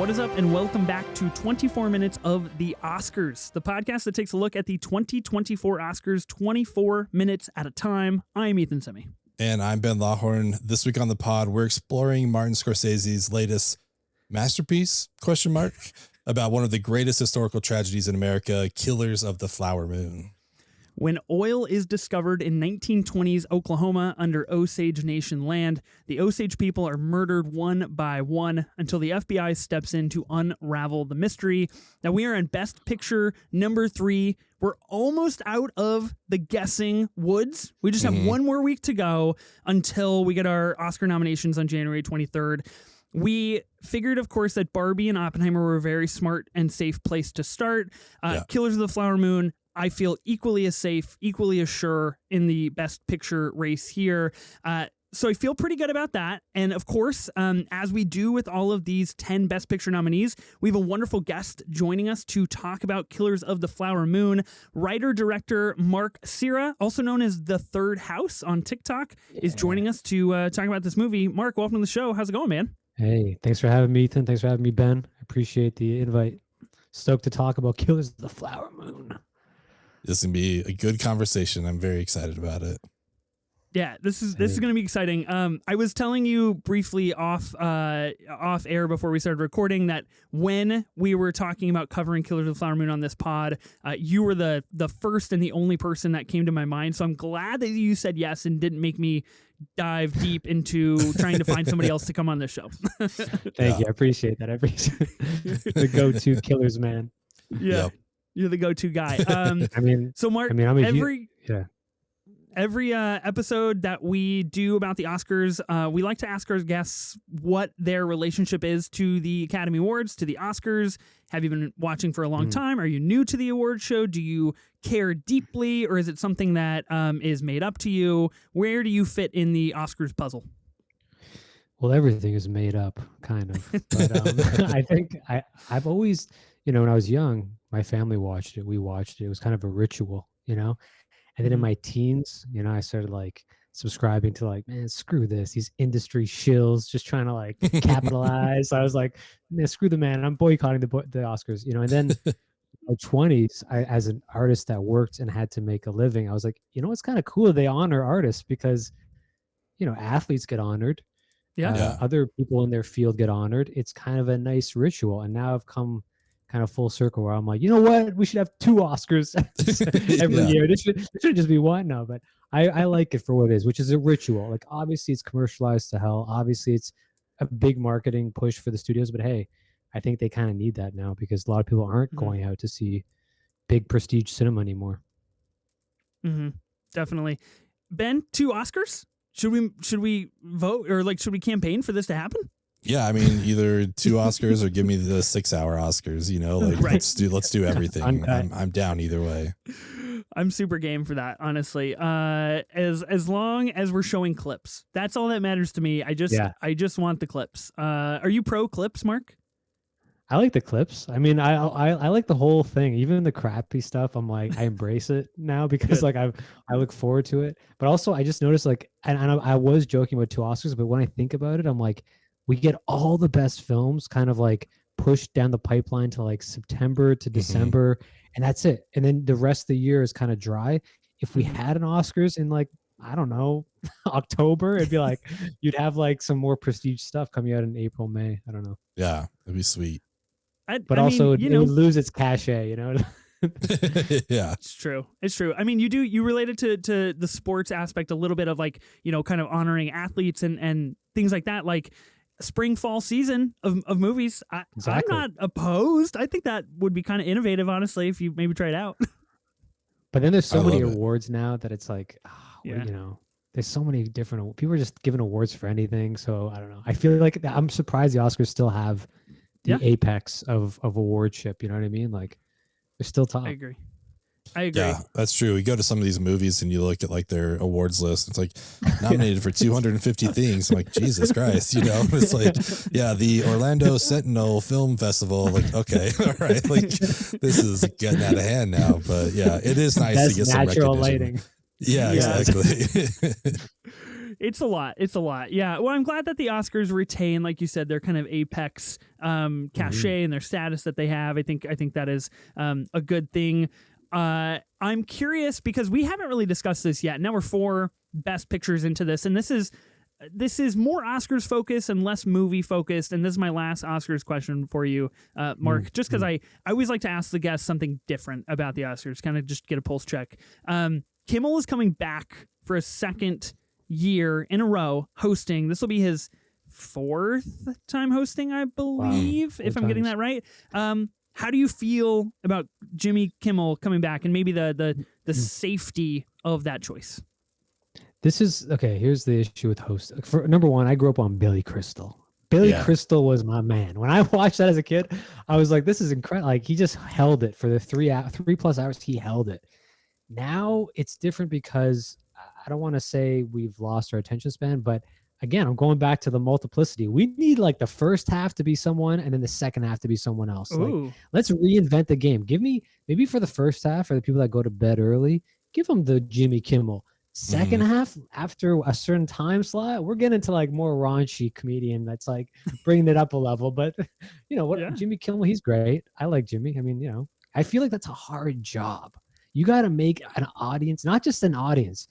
What is up, and welcome back to 24 Minutes of the Oscars, the podcast that takes a look at the 2024 Oscars 24 minutes at a time. I'm Ethan Semi. And I'm Ben Lawhorn. This week on the pod, we're exploring Martin Scorsese's latest masterpiece, about one of the greatest historical tragedies in America, Killers of the Flower Moon. When oil is discovered in 1920s Oklahoma under Osage Nation land, the Osage people are murdered one by one until the FBI steps in to unravel the mystery. Now, we are in Best Picture number 3. We're almost out of the guessing woods. We just have one more week to go until we get our Oscar nominations on January 23rd. We figured, of course, that Barbie and Oppenheimer were a very smart and safe place to start. Killers of the Flower Moon, I feel equally as safe, equally as sure in the Best Picture race here. So I feel pretty good about that. And of course, as we do with all of these 10 Best Picture nominees, we have a wonderful guest joining us to talk about Killers of the Flower Moon. Writer-director Mark Cira, also known as The Third House on TikTok, is joining us to talk about this movie. Mark, welcome to the show. How's it going, man? Hey, thanks for having me, Ethan. Thanks for having me, Ben. I appreciate the invite. Stoked to talk about Killers of the Flower Moon. This is going to be a good conversation. I'm very excited about it. Yeah, this is going to be exciting. I was telling you briefly off air before we started recording that when we were talking about covering Killers of the Flower Moon on this pod, you were the first and the only person that came to my mind. So I'm glad that you said yes and didn't make me dive deep into trying to find somebody else to come on this show. Thank you. I appreciate that. I appreciate the go-to Killers man. Yeah. Yep. You're the go-to guy. So Mark, every episode that we do about the Oscars, we like to ask our guests what their relationship is to the Academy Awards, to the Oscars. Have you been watching for a long time? Are you new to the award show? Do you care deeply, or is it something that is made up to you? Where do you fit in the Oscars puzzle? Well, everything is made up, kind of. But I think I've always, when I was young, my family watched it. We watched it. It was kind of a ritual, And then in my teens, I started subscribing to man, screw this. These industry shills just trying to capitalize. So I was like, man, screw the man. I'm boycotting the Oscars, And then in my 20s, as an artist that worked and had to make a living, I was like, it's kind of cool they honor artists because, athletes get honored. Other people in their field get honored. It's kind of a nice ritual. And now I've come kind of full circle where I'm like, you know what? We should have 2 Oscars every year. This should just be one now. But I like it for what it is, which is a ritual. Obviously it's commercialized to hell. Obviously it's a big marketing push for the studios. But hey, I think they kind of need that now because a lot of people aren't going out to see big prestige cinema anymore. Definitely. Ben, 2 Oscars? Should we vote or should we campaign for this to happen? Yeah, I mean, either 2 Oscars or give me the 6-hour Oscars, right. let's do everything. I'm down either way. I'm super game for that, honestly. As long as we're showing clips. That's all that matters to me. I just want the clips. Are you pro clips, Mark? I like the clips. I mean, I like the whole thing, even the crappy stuff. I'm like, I embrace it now because I look forward to it. But also I just noticed and I was joking about 2 Oscars, but when I think about it, I'm like, we get all the best films kind of pushed down the pipeline to September to December, and that's it. And then the rest of the year is kind of dry. If we had an Oscars in I don't know, October, it'd be you'd have some more prestige stuff coming out in April, May. I don't know. Yeah, it'd be sweet. It would lose its cachet, Yeah, it's true. I mean, you related to the sports aspect a little bit of kind of honoring athletes and things like that. Spring fall season of movies. Exactly. I'm not opposed. I think that would be kind of innovative, honestly, if you maybe try it out. But then there's so many awards now that it's there's so many different people are just giving awards for anything. So I don't know. I feel I'm surprised the Oscars still have the apex of awardship. You know what I mean? They're still top. I agree. Yeah, that's true. We go to some of these movies and you look at their awards list. It's nominated for 250 things. I'm like, Jesus Christ, It's the Orlando Sentinel Film Festival. Okay, all right. This is getting out of hand now. But yeah, it is nice to get some recognition. Lighting. Yeah, exactly. It's a lot. It's a lot. Yeah. Well, I'm glad that the Oscars retain, like you said, their kind of apex cachet and their status that they have. I think that is a good thing. I'm curious because we haven't really discussed this yet. Now we're 4 best pictures into this, and this is more Oscars focused and less movie focused. And this is my last Oscars question for you, Mark, just because I always like to ask the guests something different about the Oscars, kind of just get a pulse check. Kimmel is coming back for a second year in a row hosting. This will be his 4th time hosting, I believe, if I'm getting that right. How do you feel about Jimmy Kimmel coming back and maybe the safety of that choice? This is okay. Here's the issue with host. For number one, I grew up on Billy Crystal. Billy Crystal was my man. When I watched that as a kid, I was like, "This is incredible!" Like he just held it for the 3+ hours. He held it. Now it's different because I don't want to say we've lost our attention span, but again, I'm going back to the multiplicity. We need like the first half to be someone and then the second half to be someone else. Like, let's reinvent the game. Give me maybe for the first half, for the people that go to bed early, give them the Jimmy Kimmel. Second half, after a certain time slot, we're getting into like more raunchy comedian that's like bringing it up a level. But you know what, Jimmy Kimmel, he's great. I like Jimmy. I mean, you know, I feel like that's a hard job. You got to make an audience, not just an audience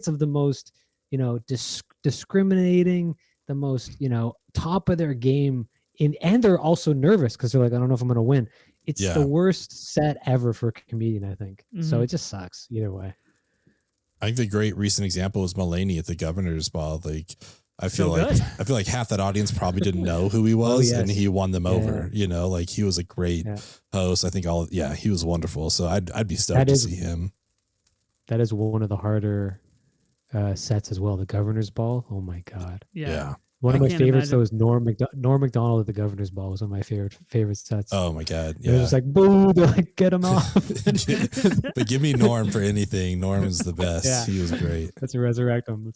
of the most, you know, discriminating, the most, you know, top of their game and they're also nervous because they're like, I don't know if I'm going to win. It's the worst set ever for a comedian, I think. So it just sucks either way. I think the great recent example was Mulaney at the Governor's Ball. Like, I feel like half that audience probably didn't know who he was, and he won them over. You know, like he was a great host. I think he was wonderful. So I'd be stoked to see him. That is one of the harder sets as well. The Governor's Ball. Oh my God. Yeah. One of my favorites though is Norm Macdonald at the Governor's Ball was one of my favorite sets. Oh my God. Yeah. It was like, boo, they're like, get him off. But give me Norm for anything. Norm is the best. Yeah. He was great. Let's resurrect him.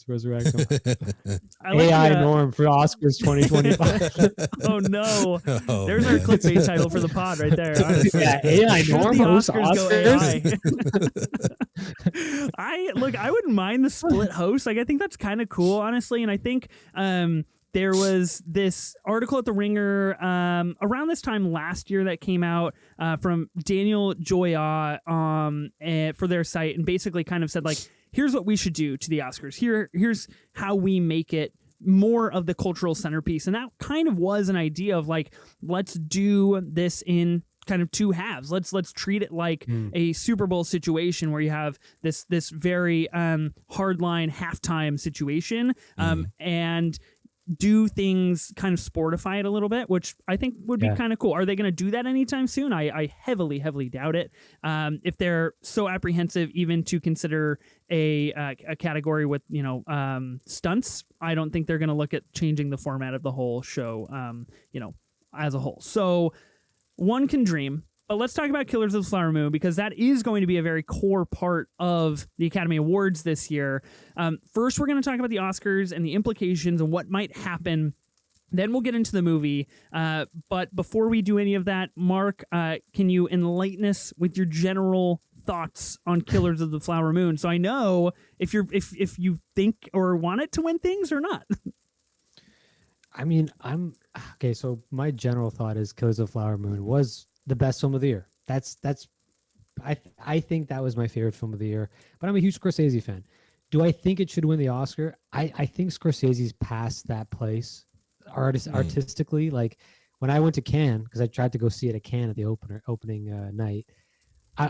AI Norm for Oscars 2025. Oh no. There's our clickbait title for the pod right there. AI Norm hosts Oscars. I wouldn't mind the split host. Like I think that's kind of cool, honestly. And I think there was this article at The Ringer around this time last year that came out from Daniel Joya for their site, and basically kind of said like, here's what we should do to the Oscars. Here's how we make it more of the cultural centerpiece. And that kind of was an idea of like, let's do this in kind of 2 halves. Let's treat it like a Super Bowl situation where you have this very hardline halftime situation and do things kind of sportify it a little bit, which I think would be kind of cool. Are they going to do that anytime soon? I heavily doubt it. If they're so apprehensive even to consider a category with, you know, stunts, I don't think they're going to look at changing the format of the whole show, you know, as a whole. So one can dream. But let's talk about Killers of the Flower Moon, because that is going to be a very core part of the Academy Awards this year. First, we're going to talk about the Oscars and the implications and what might happen. Then we'll get into the movie. But before we do any of that, Mark, can you enlighten us with your general thoughts on Killers of the Flower Moon? So I know if you think or want it to win things or not. I mean, okay. So my general thought is Killers of the Flower Moon was the best film of the year. I think that was my favorite film of the year, but I'm a huge Scorsese fan. Do I think it should win the Oscar? I think Scorsese's past that place artistically. Like when I went to Cannes, because I tried to go see it at Cannes at the opening night.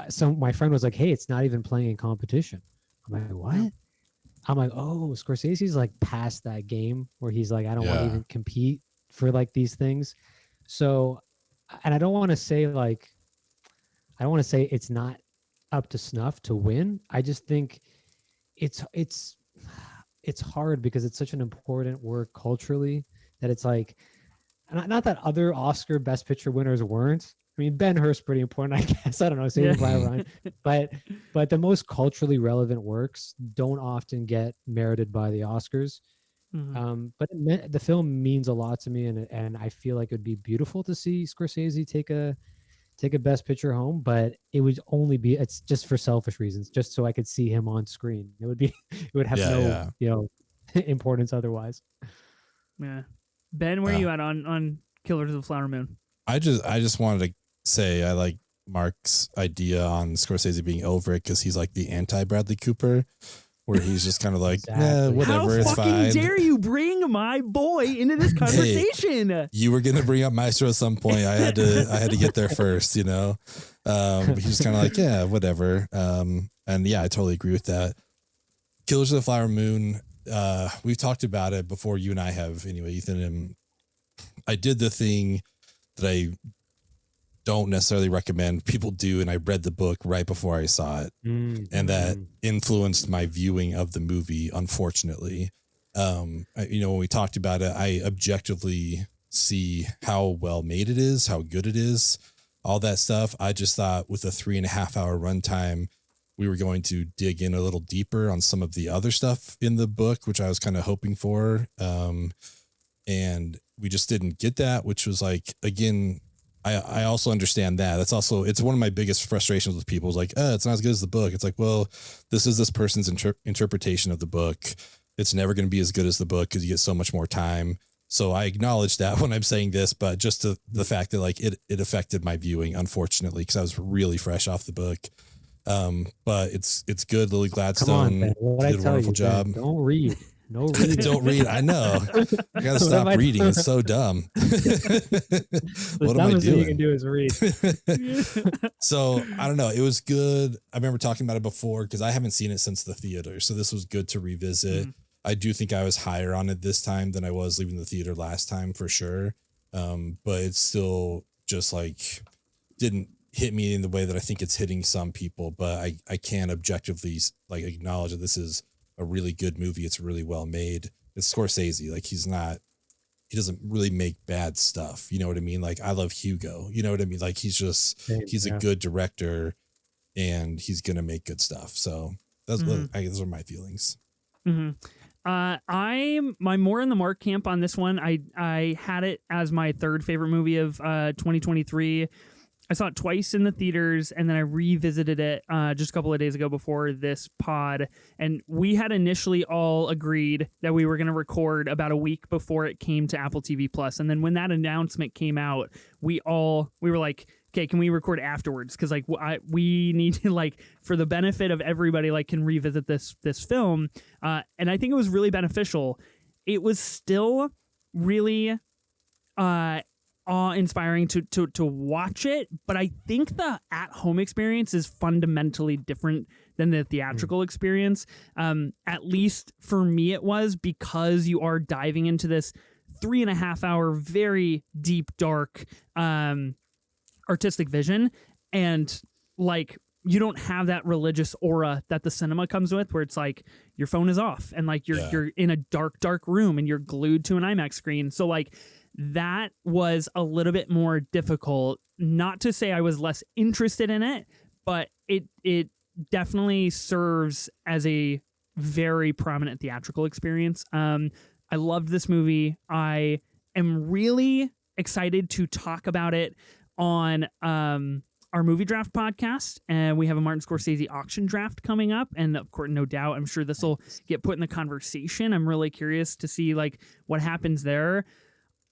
So my friend was like, hey, it's not even playing in competition. I'm like, what? I'm like, oh, Scorsese's like past that game where he's like, I don't want to even compete for like these things. So, and I don't want to say it's not up to snuff to win. I just think it's hard because it's such an important work culturally that it's like, not that other Oscar Best Picture winners weren't. I mean, Ben-Hur's pretty important, I guess. I don't know, Saving Private Ryan. But the most culturally relevant works don't often get merited by the Oscars. But the film means a lot to me, and I feel like it would be beautiful to see Scorsese take a Best Picture home, but it would only be, it's just for selfish reasons, just so I could see him on screen. It would have you know, importance otherwise. Yeah. Ben, where are you at on Killers of the Flower Moon? I just wanted to say I like Mark's idea on Scorsese being over it because he's like the anti Bradley Cooper, where he's just kind of like, Exactly. whatever, How it's fucking fine. dare you bring my boy into this conversation? You were gonna bring up Maestro at some point. I had to get there first, you know. But he's just kind of like, yeah, whatever. And yeah, I totally agree with that. Killers of the Flower Moon. We've talked about it before. You and I have, anyway, Ethan. And I did the thing that I don't necessarily recommend people do, and I read the book right before I saw it, and that influenced my viewing of the movie. Unfortunately, when we talked about it, I objectively see how well made it is, how good it is, all that stuff. I just thought with a 3.5 hour runtime, we were going to dig in a little deeper on some of the other stuff in the book, which I was kind of hoping for. And we just didn't get that, which was like, again, I also understand that. It's one of my biggest frustrations with people is like, it's not as good as the book. It's like, well, this is this person's interpretation of the book. It's never going to be as good as the book because you get so much more time. So I acknowledge that when I'm saying this, but just the fact that like it affected my viewing, unfortunately, because I was really fresh off the book. But it's good. Lily Gladstone did a wonderful job. Ben, don't read. No reading. Don't read. I know. I gotta stop reading. It's so dumb. What am I doing? Thing you can do is read. So I don't know. It was good. I remember talking about it before because I haven't seen it since the theater. So this was good to revisit. I do think I was higher on it this time than I was leaving the theater last time for sure. But it's still just like didn't hit me in the way that I think it's hitting some people. But I can objectively like acknowledge that this is a really good movie. It's really well made. It's Scorsese. Like he doesn't really make bad stuff. You know what I mean? Like I love Hugo. You know what I mean? Like he's a good director and he's going to make good stuff. So those are my feelings. Mm-hmm. I'm more in the Mark camp on this one. I had it as my third favorite movie of 2023. I saw it twice in the theaters, and then I revisited it just a couple of days ago before this pod. And we had initially all agreed that we were going to record about a week before it came to Apple TV Plus. And then when that announcement came out, we were like, okay, can we record afterwards? Because like we need to like for the benefit of everybody like can revisit this film. And I think it was really beneficial. It was still really awe-inspiring to watch it, but I think the at-home experience is fundamentally different than the theatrical experience. At least for me it was, because you are diving into this 3.5 hour very deep, dark artistic vision, and like you don't have that religious aura that the cinema comes with, where it's like your phone is off and like you're in a dark room and you're glued to an IMAX screen. So like that was a little bit more difficult. Not to say I was less interested in it, but it definitely serves as a very prominent theatrical experience. I loved this movie. I am really excited to talk about it on our movie draft podcast, and we have a Martin Scorsese auction draft coming up, and of course, no doubt, I'm sure this will get put in the conversation. I'm really curious to see like what happens there.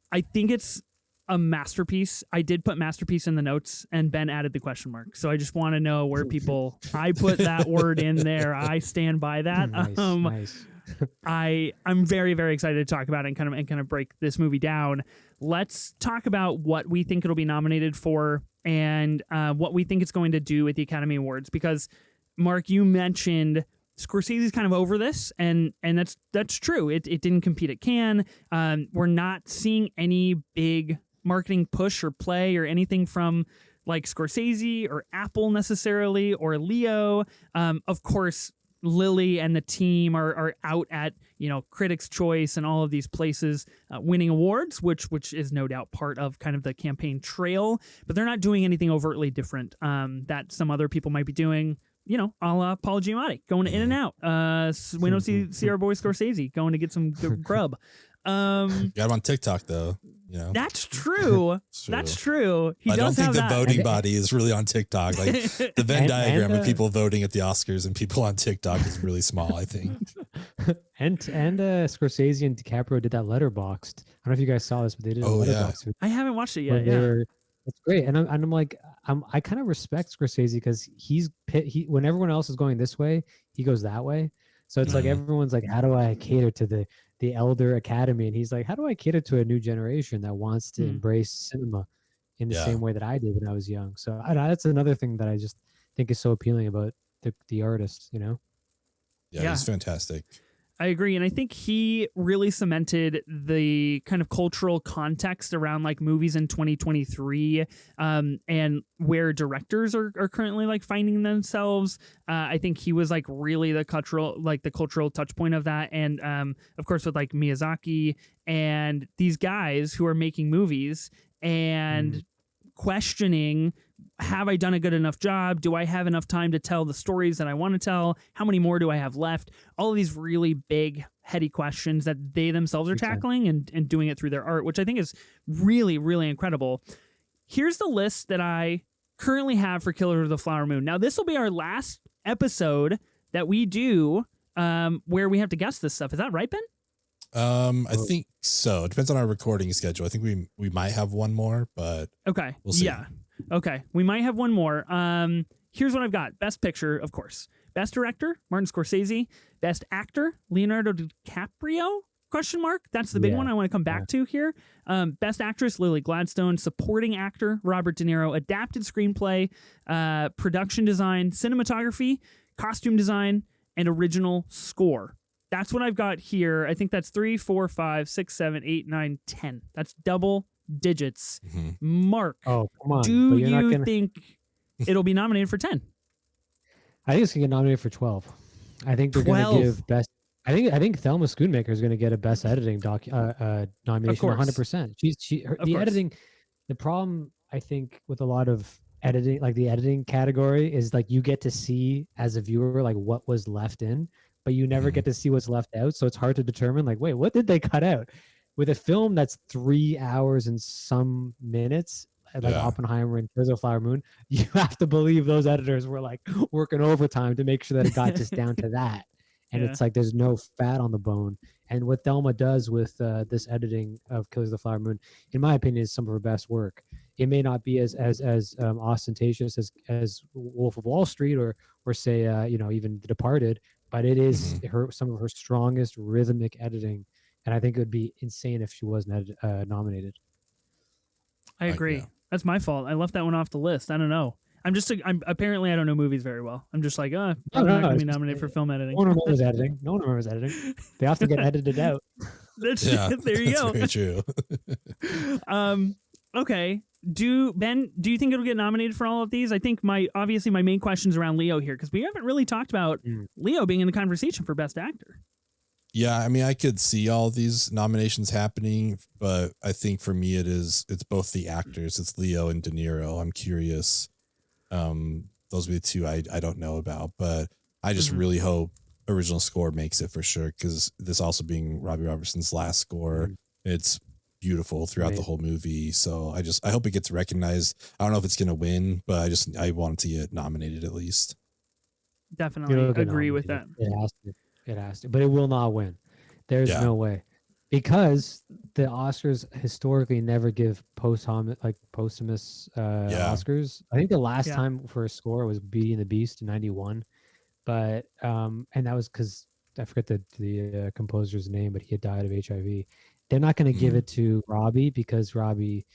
I think it's a masterpiece. I did put masterpiece in the notes, and Ben added the question mark. So I just want to know where people. I put that word in there. I stand by that. Nice. I'm very, very excited to talk about it and kind of break this movie down. Let's talk about what we think it'll be nominated for and what we think it's going to do at the Academy Awards. Because Mark, you mentioned Scorsese's kind of over this, and that's true. It didn't compete at Cannes. We're not seeing any big marketing push or play or anything from like Scorsese or Apple necessarily or Leo. Of course, Lily and the team are out at, Critics' Choice and all of these places winning awards, which is no doubt part of kind of the campaign trail, but they're not doing anything overtly different that some other people might be doing, a la Paul Giamatti going to In-N-Out. We don't see our boy Scorsese going to get some grub. Got him on TikTok though. You know, That's true. That's true. He I don't does think have the that. voting body is really on TikTok. Like the Venn diagram of people voting at the Oscars and people on TikTok is really small, I think. and Scorsese and DiCaprio did that Letterboxed. I don't know if you guys saw this, but they did a Letterboxd. I haven't watched it yet. Yeah, it's great. And I'm like, I kind of respect Scorsese because when everyone else is going this way, he goes that way. So it's like everyone's like, how do I cater to the elder academy? And he's like, how do I cater to a new generation that wants to embrace cinema in the same way that I did when I was young? So that's another thing that I just think is so appealing about the artist, you know? Yeah, he's fantastic. I agree. And I think he really cemented the kind of cultural context around like movies in 2023 and where directors are currently like finding themselves. I think he was like really the cultural touch point of that. And of course, with like Miyazaki and these guys who are making movies and questioning, have I done a good enough job? Do I have enough time to tell the stories that I want to tell? How many more do I have left? All of these really big, heady questions that they themselves are tackling and doing it through their art, which I think is really, really incredible. Here's the list that I currently have for Killers of the Flower Moon. Now, this will be our last episode that we do where we have to guess this stuff. Is that right, Ben? I think so. It depends on our recording schedule. I think we might have one more, but okay, we'll see. Yeah, okay, we might have one more. Here's what I've got: Best Picture, of course. Best Director, Martin Scorsese. Best Actor, Leonardo DiCaprio? Question mark. That's the big one I want to come back to here. Best Actress, Lily Gladstone. Supporting Actor, Robert De Niro. Adapted Screenplay, Production Design, Cinematography, Costume Design, and Original Score. That's what I've got here. I think that's 3, 4, 5, 6, 7, 8, 9, 10. That's double digits. Mark, come on. Do you think it'll be nominated for 10? I think it's going to get nominated for 12. I think they're going to give best. I think Thelma Schoonmaker is going to get a best editing nomination. 100%. Editing. The problem I think with a lot of editing, like the editing category, is like you get to see as a viewer like what was left in, but you never get to see what's left out. So it's hard to determine like, wait, what did they cut out? With a film that's 3 hours and some minutes, like Oppenheimer and Killers of the Flower Moon, you have to believe those editors were like working overtime to make sure that it got just down to that. And it's like there's no fat on the bone. And what Thelma does with this editing of Killers of the Flower Moon, in my opinion, is some of her best work. It may not be as ostentatious as Wolf of Wall Street or say even The Departed, but it is some of her strongest rhythmic editing, and I think it would be insane if she wasn't nominated. I agree. That's my fault. I left that one off the list. I don't know. Apparently I don't know movies very well. I'm just like, I'm not going to be nominated for film editing. No one remembers editing. No one remembers editing. They often get edited out. There you go. That's very true. Okay. Do you think it'll get nominated for all of these? I think my main question's around Leo here, because we haven't really talked about Leo being in the conversation for Best Actor. Yeah, I mean, I could see all these nominations happening, but I think for me it's both the actors. It's Leo and De Niro. I'm curious. Those would be the two I don't know about, but I just really hope original score makes it for sure, because this also being Robbie Robertson's last score, it's beautiful throughout the whole movie. So I hope it gets recognized. I don't know if it's going to win, but I want to get nominated at least. Definitely agree with that. It has to, but it will not win. There's no way, because the Oscars historically never give posthumous Oscars. I think the last time for a score was Beauty and the Beast in '91, but and that was because I forget the composer's name, but he had died of HIV. They're not going to give it to Robbie because he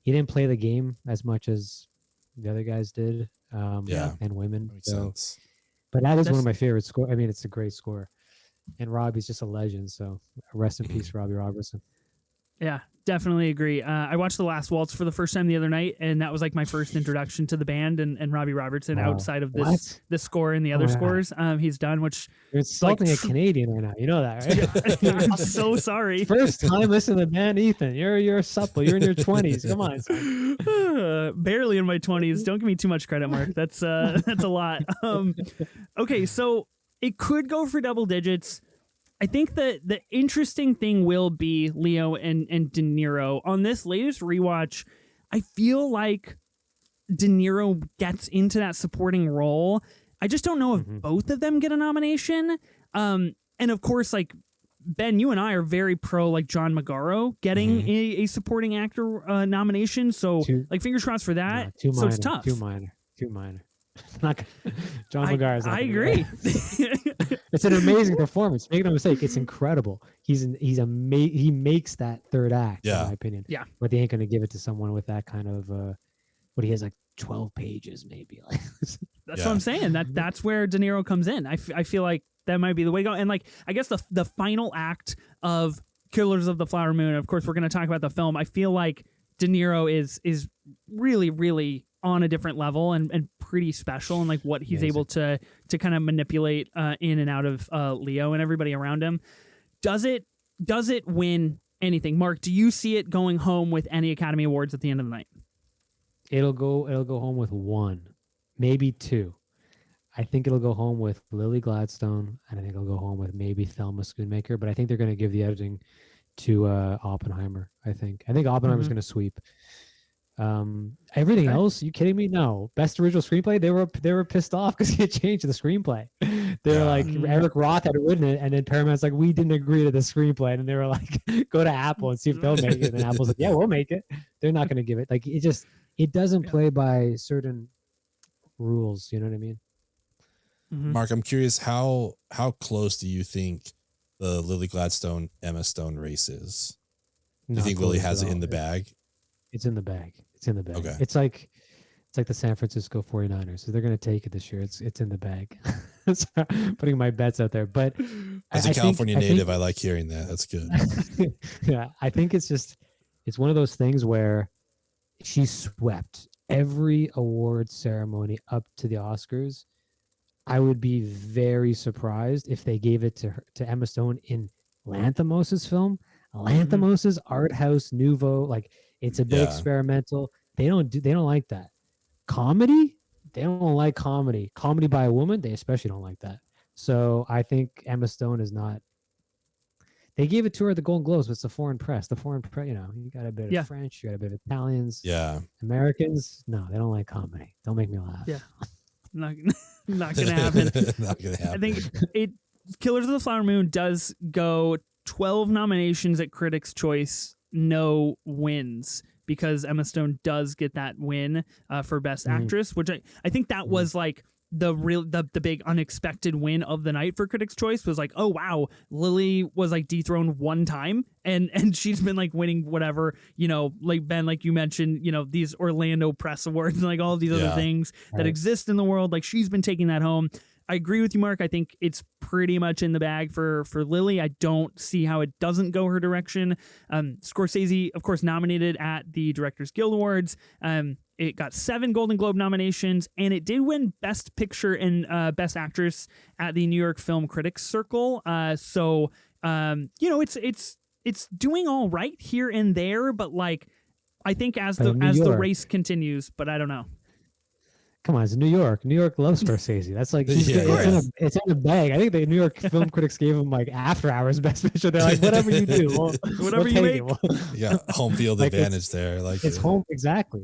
didn't play the game as much as the other guys did, and women. Makes sense. But that is one of my favorite scores. I mean, it's a great score. And Robbie's just a legend, so rest in peace, Robbie Robertson. Yeah, definitely agree. I watched The Last Waltz for the first time the other night, and that was like my first introduction to the band and Robbie Robertson outside of this score and the other scores he's done, which... You're insulting a Canadian right now. You know that, right? I'm so sorry. First time listening to the band, Ethan. You're supple. You're in your 20s. Come on, son. Barely in my 20s. Don't give me too much credit, Mark. That's a lot. Okay, so it could go for double digits. I think that the interesting thing will be Leo and De Niro. On this latest rewatch, I feel like De Niro gets into that supporting role. I just don't know if both of them get a nomination. And of course, like Ben, you and I are very pro like John Magaro getting a supporting actor nomination. So like fingers crossed for that. No, so it's tough. Too minor. Not John Magaro. I agree. It's an amazing performance. Make no mistake, it's incredible. He makes that third act, in my opinion. Yeah. But they ain't gonna give it to someone with that kind of what he has like 12 pages maybe. Like that's what I'm saying. That's where De Niro comes in. I feel like that might be the way to go. And like I guess the final act of Killers of the Flower Moon. Of course, we're gonna talk about the film. I feel like De Niro is really, really on a different level and pretty special, and like what he's able to kind of manipulate in and out of Leo and everybody around him. Does it win anything? Mark, do you see it going home with any Academy Awards at the end of the night? It'll go home with one, maybe two. I think it'll go home with Lily Gladstone, and I think it'll go home with maybe Thelma Schoonmaker, but I think they're going to give the editing to Oppenheimer. I think Oppenheimer's going to sweep. Everything else, you kidding me? No. Best original screenplay, they were pissed off because he had changed the screenplay. They're like, Eric Roth had written it, and then Paramount's like, we didn't agree to the screenplay, and they were like, go to Apple and see if they'll make it. And Apple's like, yeah, we'll make it. They're not going to give it. Like it doesn't play by certain rules. You know what I mean? Mark, I'm curious, how close do you think the Lily Gladstone Emma Stone race is? Do you think Lily has it in the bag? It's in the bag. Okay. It's like the San Francisco 49ers. So they're going to take it this year. It's in the bag. So putting my bets out there. But as a California native, I like hearing that. That's good. Yeah, I think it's one of those things where she swept every award ceremony up to the Oscars. I would be very surprised if they gave it to Emma Stone in Lanthimos' film. Lanthimos' art house nouveau, like it's a bit experimental. They don't like that. Comedy, they don't like comedy. Comedy by a woman, they especially don't like that. So I think Emma Stone is not. They gave it to her at the Golden Globes, but it's the foreign press. The foreign press, you got a bit of French, you got a bit of Italians. Yeah. Americans, no, they don't like comedy. Don't make me laugh. Yeah. Not gonna happen. Not gonna happen. I think Killers of the Flower Moon does go 12 nominations at Critics' Choice, no wins, because Emma Stone does get that win for Best Actress, which I think that was like the big unexpected win of the night for Critics' Choice. Was like, oh wow, Lily was like dethroned one time and she's been like winning whatever, like Ben, like you mentioned, these Orlando Press Awards and like all of these other things that exist in the world. Like she's been taking that home. I agree with you, Mark. I think it's pretty much in the bag for Lily. I don't see how it doesn't go her direction. Scorsese, of course, nominated at the Directors Guild Awards. It got 7 Golden Globe nominations, and it did win Best Picture and Best Actress at the New York Film Critics Circle. So it's doing all right here and there, but like I think as the race continues, but I don't know. Come on, it's New York. New York loves Scorsese. That's like it's in the bag. I think the New York film critics gave him like after hours Best Picture. They're like, whatever you do, whatever you make. Yeah, home field like advantage there. Like it's home exactly.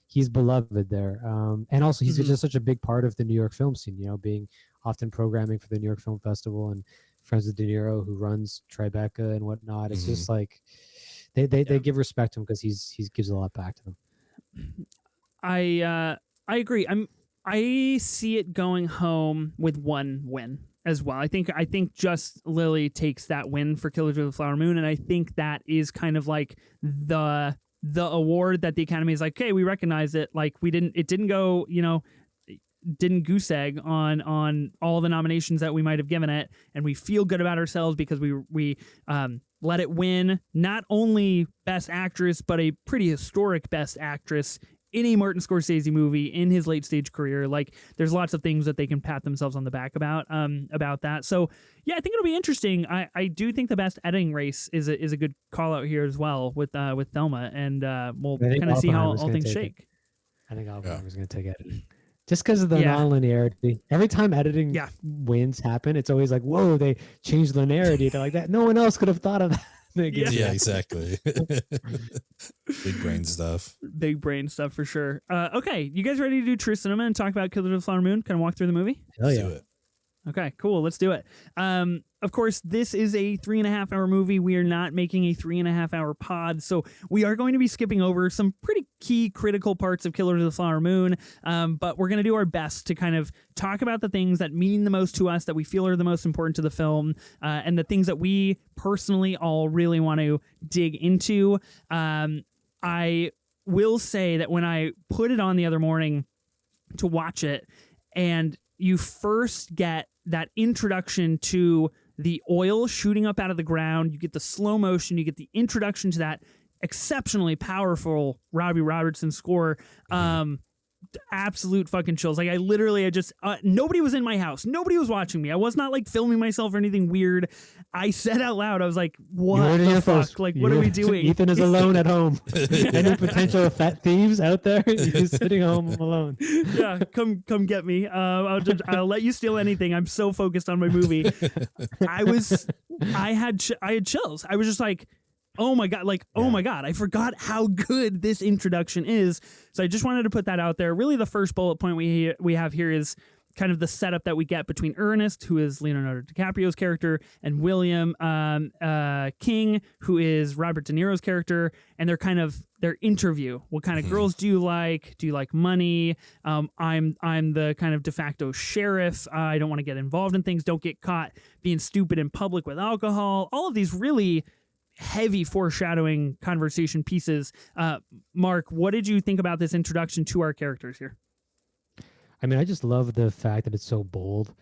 He's beloved there, and also he's just such a big part of the New York film scene. Being often programming for the New York Film Festival and friends with De Niro who runs Tribeca and whatnot. It's just like they give respect to him because he gives a lot back to them. I agree. I see it going home with one win as well. I think just Lily takes that win for Killers of the Flower Moon, and I think that is kind of like the award that the Academy is like, okay, we recognize it. Like it didn't go, didn't goose egg on all the nominations that we might have given it, and we feel good about ourselves because we let it win not only Best Actress but a pretty historic Best Actress in a Martin Scorsese movie in his late stage career. Like there's lots of things that they can pat themselves on the back about that. So yeah, I think it'll be interesting. I do think the best editing race is a good call out here as well with Thelma, and we'll kind of see how all things shake. I think Oppenheimer's going to take it. just because of the non-linearity. Every time editing wins happen, it's always like, whoa, they changed linearity to like that. No one else could have thought of that. Yeah, exactly. Big brain stuff. Big brain stuff for sure. Okay, you guys ready to do True Cinema and talk about Killers of the Flower Moon? Kind of walk through the movie? Hell yeah. Let's do it. Okay, cool. Let's do it. Of course, this is a 3.5 hour movie. We are not making a 3.5 hour pod, so we are going to be skipping over some pretty key critical parts of Killers of the Flower Moon. But we're going to do our best to kind of talk about the things that mean the most to us, that we feel are the most important to the film, and the things that we personally all really want to dig into. I will say that when I put it on the other morning to watch it, and you first get that introduction to the oil shooting up out of the ground, you get the slow motion, you get the introduction to that exceptionally powerful Robbie Robertson score. Absolute fucking chills. Like I just nobody was in my house, nobody was watching me. I was not like filming myself or anything weird. I said out loud, I was like, what the fuck? Like, what are we doing? Ethan is alone at home. Any potential fat thieves out there? He's sitting home alone. Yeah, come get me. I'll let you steal anything. I'm so focused on my movie. I had chills. I was just like, oh my God, oh my God, I forgot how good this introduction is. So I just wanted to put that out there. Really, the first bullet point we have here is kind of the setup that we get between Ernest, who is Leonardo DiCaprio's character, and William King, who is Robert De Niro's character, and their interview. What kind of girls do you like? Do you like money? I'm the kind of de facto sheriff. I don't want to get involved in things. Don't get caught being stupid in public with alcohol. All of these really heavy foreshadowing conversation pieces. Mark, what did you think about this introduction to our characters here? I mean, I just love the fact that it's so bold.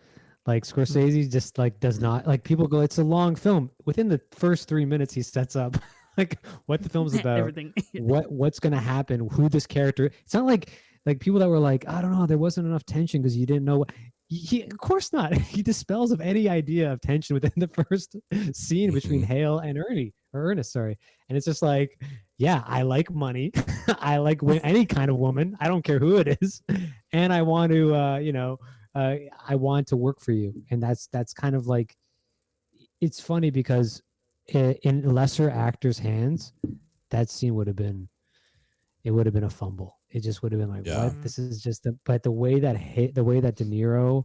Like Scorsese just like does not like people go, it's a long film. Within the first 3 minutes, he sets up like what the film's about, everything, what's going to happen, who this character. It's not like people that were like, I don't know, there wasn't enough tension because you didn't know. Of course not. He dispels of any idea of tension within the first scene between Hale and Ernest, sorry. And it's just like, yeah, I like money. I like any kind of woman. I don't care who it is. And I want to, I want to work for you. And that's kind of like, it's funny because in lesser actors' hands, that scene would have been a fumble. It just would have been like, what? This is just but the way that De Niro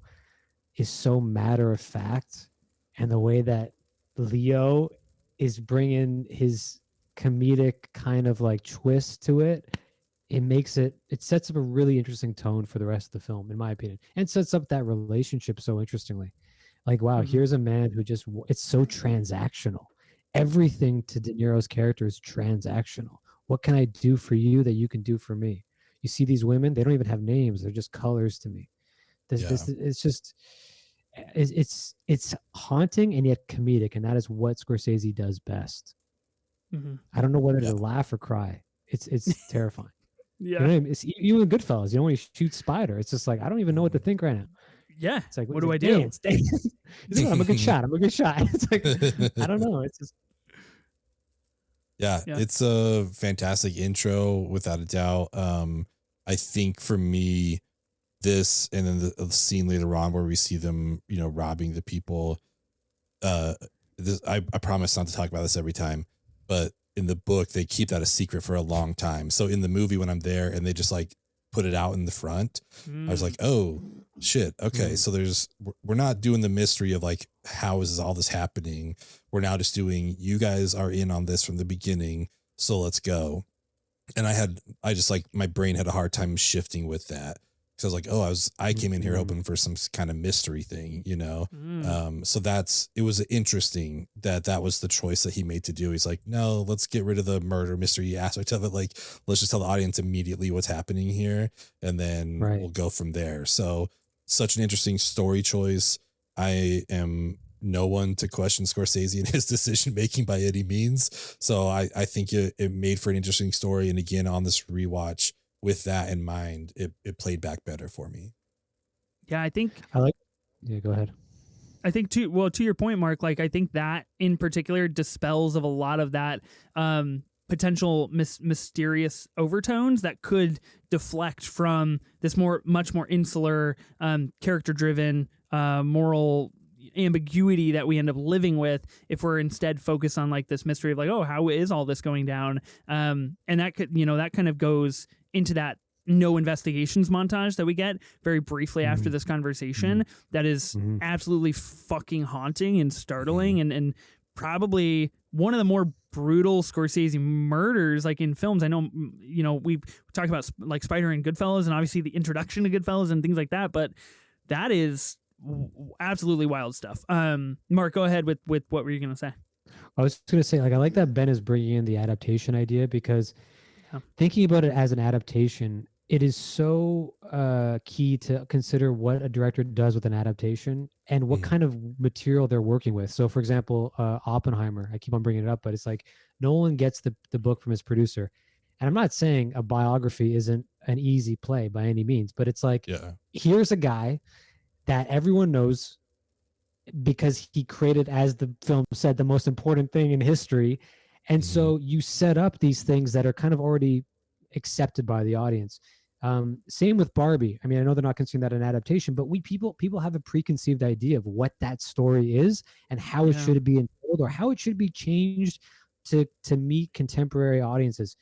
is so matter of fact, and the way that Leo is bringing his comedic kind of like twist to it, it sets up a really interesting tone for the rest of the film, in my opinion, and sets up that relationship so interestingly. Like, wow, here's a man who it's so transactional. Everything to De Niro's character is transactional. What can I do for you that you can do for me? You see these women, they don't even have names. They're just colors to me. It's haunting and yet comedic. And that is what Scorsese does best. I don't know whether to laugh or cry. It's terrifying. Yeah. You know what I mean? It's even Goodfellas, when he shoots Spider, it's just like, I don't even know what to think right now. Yeah. It's like, what do I do? Dance. I'm a good shot. It's like, I don't know. It's just. Yeah, it's a fantastic intro without a doubt. I think for me, this and then the scene later on where we see them, robbing the people. I promise not to talk about this every time, but in the book they keep that a secret for a long time. So in the movie, when I'm there and they just like put it out in the front, I was like, oh shit, okay. So we're not doing the mystery of like, how is all this happening? We're now just doing, you guys are in on this from the beginning, so let's go. And my brain had a hard time shifting with that. So I was like, I came in here hoping for some kind of mystery thing, So it was interesting that was the choice that he made to do. He's like, no, let's get rid of the murder mystery aspect of it. Like, let's just tell the audience immediately what's happening here, and then we'll go from there. So such an interesting story choice. I am no one to question Scorsese and his decision making by any means. So I think it made for an interesting story. And again, on this rewatch, with that in mind, it played back better for me. Yeah, I think go ahead. I think to your point, Mark, like I think that in particular dispels of a lot of that potential mysterious overtones that could deflect from this much more insular, character-driven, moral ambiguity that we end up living with if we're instead focused on like this mystery of like, oh, how is all this going down? And that could, that kind of goes into that no investigations montage that we get very briefly after this conversation. That is absolutely fucking haunting and startling, and probably one of the more brutal Scorsese murders like in films. I know, we talk about like Spider and Goodfellas and obviously the introduction to Goodfellas and things like that, but that is absolutely wild stuff. Mark, go ahead with what were you going to say? I was going to say, like, I like that Ben is bringing in the adaptation idea, because thinking about it as an adaptation, it is so key to consider what a director does with an adaptation and what kind of material they're working with. So, for example, Oppenheimer, I keep on bringing it up, but it's like Nolan gets the book from his producer. And I'm not saying a biography isn't an easy play by any means, but it's like, here's a guy that everyone knows because he created, as the film said, the most important thing in history. And so you set up these things that are kind of already accepted by the audience. Same with Barbie. I mean, I know they're not considering that an adaptation, but people have a preconceived idea of what that story is and how it should be told or how it should be changed to meet contemporary audiences.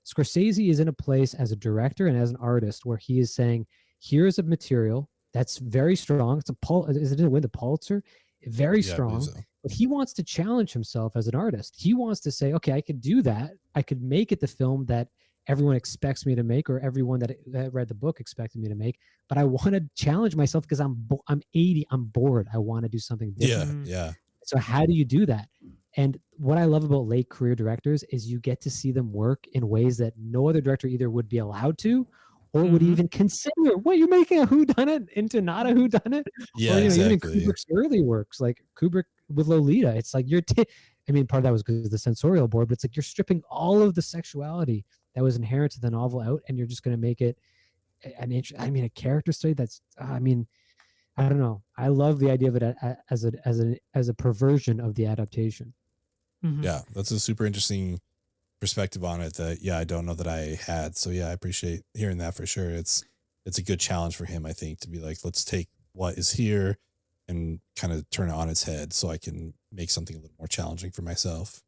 Scorsese is in a place as a director and as an artist where he is saying, here's a material that's very strong. It didn't win the Pulitzer. Very strong. So. But he wants to challenge himself as an artist. He wants to say, okay, I could do that. I could make it the film that everyone expects me to make, or everyone that read the book expected me to make. But I want to challenge myself because I'm 80. I'm bored. I want to do something different. Yeah. So how do you do that? And what I love about late career directors is you get to see them work in ways that no other director either would be allowed to or would even consider. What, you're making a whodunit into not a whodunit? Yeah, or, exactly. Even Kubrick's early works, like Kubrick with Lolita. It's like I mean, part of that was because of the censorial board, but it's like you're stripping all of the sexuality that was inherent to the novel out, and you're just going to make it a character study that's, I don't know. I love the idea of it as a perversion of the adaptation. Yeah, that's a super interesting perspective on it that, I don't know that I had. So I appreciate hearing that for sure. It's a good challenge for him, I think, to be like, let's take what is here and kind of turn it on its head so I can make something a little more challenging for myself.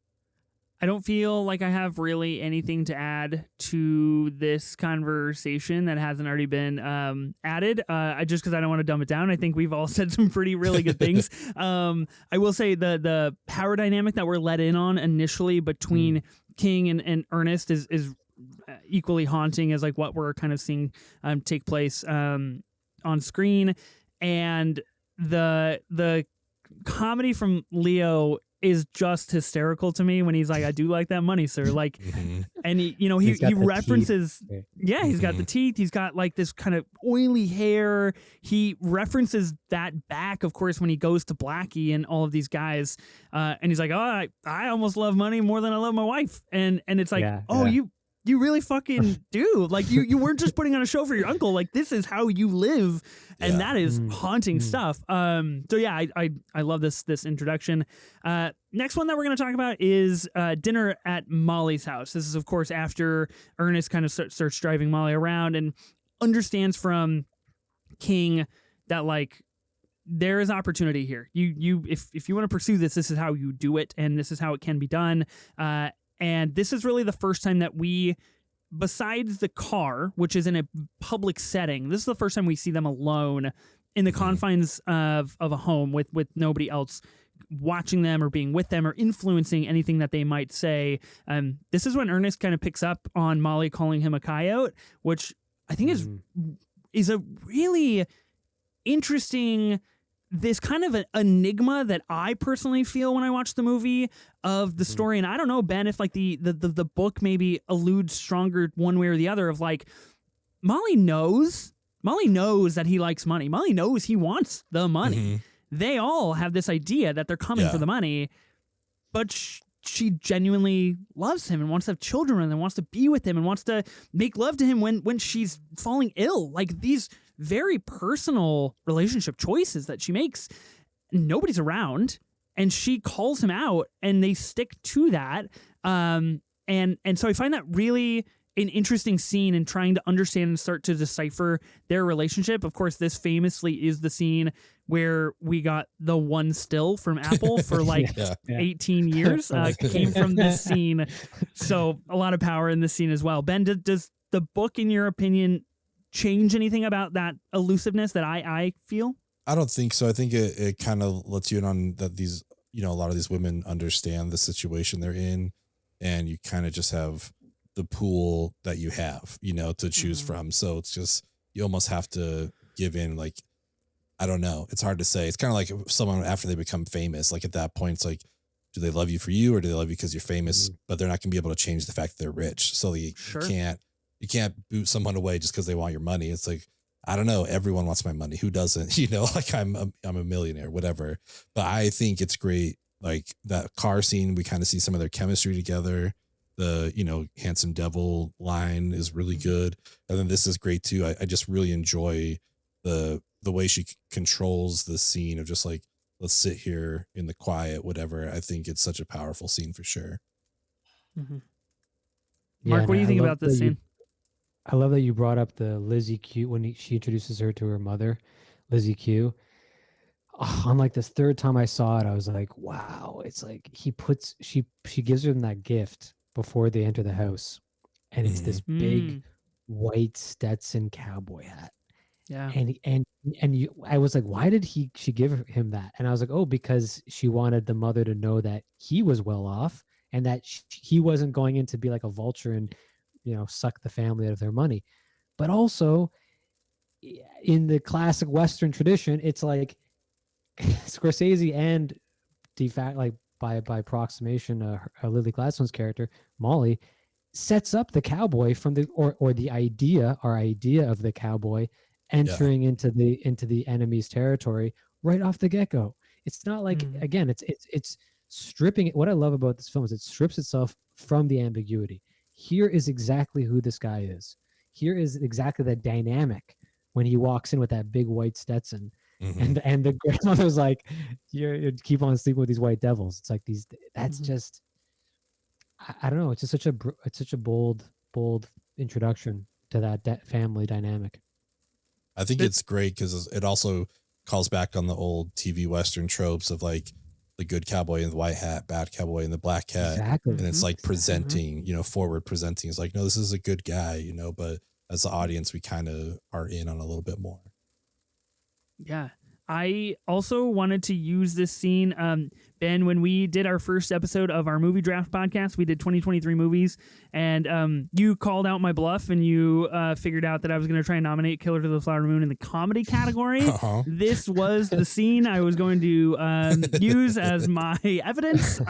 I don't feel like I have really anything to add to this conversation that hasn't already been added. Just because I don't want to dumb it down. I think we've all said some really good things. I will say the power dynamic that we're let in on initially between King and Ernest is equally haunting as like what we're kind of seeing take place on screen, and the comedy from Leo is just hysterical to me when he's like, I do like that money, sir. Like, and he references, he's got the teeth. He's got like this kind of oily hair. He references that back, of course, when he goes to Blackie and all of these guys. And he's like, oh, I almost love money more than I love my wife. And it's like, you really fucking do. Like you weren't just putting on a show for your uncle. Like this is how you live. And that is haunting stuff. So yeah, I love this introduction. Next one that we're going to talk about is dinner at Molly's house. This is, of course, after Ernest kind of starts driving Molly around and understands from King that like there is opportunity here. If you want to pursue this is how you do it, and this is how it can be done. And this is really the first time that we, besides the car, which is in a public setting, this is the first time we see them alone in the confines of a home with nobody else watching them or being with them or influencing anything that they might say. This is when Ernest kind of picks up on Molly calling him a coyote, which I think is a really interesting, this kind of an enigma that I personally feel when I watch the movie of the story. And I don't know, Ben, if like the book maybe alludes stronger one way or the other of like, Molly knows that he likes money. Molly knows he wants the money. They all have this idea that they're coming for the money, but she genuinely loves him and wants to have children with him and wants to be with him and wants to make love to him when she's falling ill. Like these very personal relationship choices that she makes, nobody's around, and she calls him out and they stick to that. And and so I find that really an interesting scene in trying to understand and start to decipher their relationship. Of course, this famously is the scene where we got the one still from Apple for like 18 years. Came from this scene. So a lot of power in this scene as well. Ben, does the book, in your opinion, change anything about that elusiveness that I feel? I don't think so. I think it kind of lets you in on that these, a lot of these women understand the situation they're in, and you kind of just have the pool that you have, to choose from. So it's just, you almost have to give in. Like, I don't know. It's hard to say. It's kind of like someone after they become famous, like at that point, it's like, do they love you for you, or do they love you because you're famous, but they're not going to be able to change the fact that they're rich. So you can't boot someone away just because they want your money. It's like, I don't know. Everyone wants my money. Who doesn't? Like I'm a millionaire, whatever. But I think it's great. Like that car scene, we kind of see some of their chemistry together. The, handsome devil line is really good. And then this is great too. I just really enjoy the way she controls the scene of just like, let's sit here in the quiet, whatever. I think it's such a powerful scene for sure. Mm-hmm. Mark, what do you think about this scene? I love that you brought up the Lizzie Q when she introduces her to her mother, Lizzie Q. Oh, on like this third time I saw it, I was like, wow. It's like she gives them that gift before they enter the house, and it's this big white Stetson cowboy hat. Yeah. And I was like, why did she give him that? And I was like, oh, because she wanted the mother to know that he was well off and that he wasn't going in to be like a vulture and, suck the family out of their money. But also in the classic Western tradition, it's like Scorsese and de facto, like by approximation, Lily Gladstone's character, Molly, sets up the cowboy from the idea of the cowboy entering into the enemy's territory right off the get-go. It's not like, again, it's stripping it. What I love about this film is it strips itself from the ambiguity. Here is exactly who this guy is. Here is exactly the dynamic when he walks in with that big white Stetson. And the grandmother's like, you keep on sleeping with these white devils. It's like that's just, I don't know. It's just such a bold introduction to that family dynamic. I think it's great because it also calls back on the old TV Western tropes of like the good cowboy in the white hat, bad cowboy in the black hat. Exactly. And it's like presenting, forward presenting. It's like, no, this is a good guy, but as the audience, we kind of are in on a little bit more. Yeah. I also wanted to use this scene, Ben, when we did our first episode of our movie draft podcast. We did 2023 movies, and you called out my bluff, and you figured out that I was going to try and nominate Killer to the Flower Moon in the comedy category. This was the scene I was going to use as my evidence.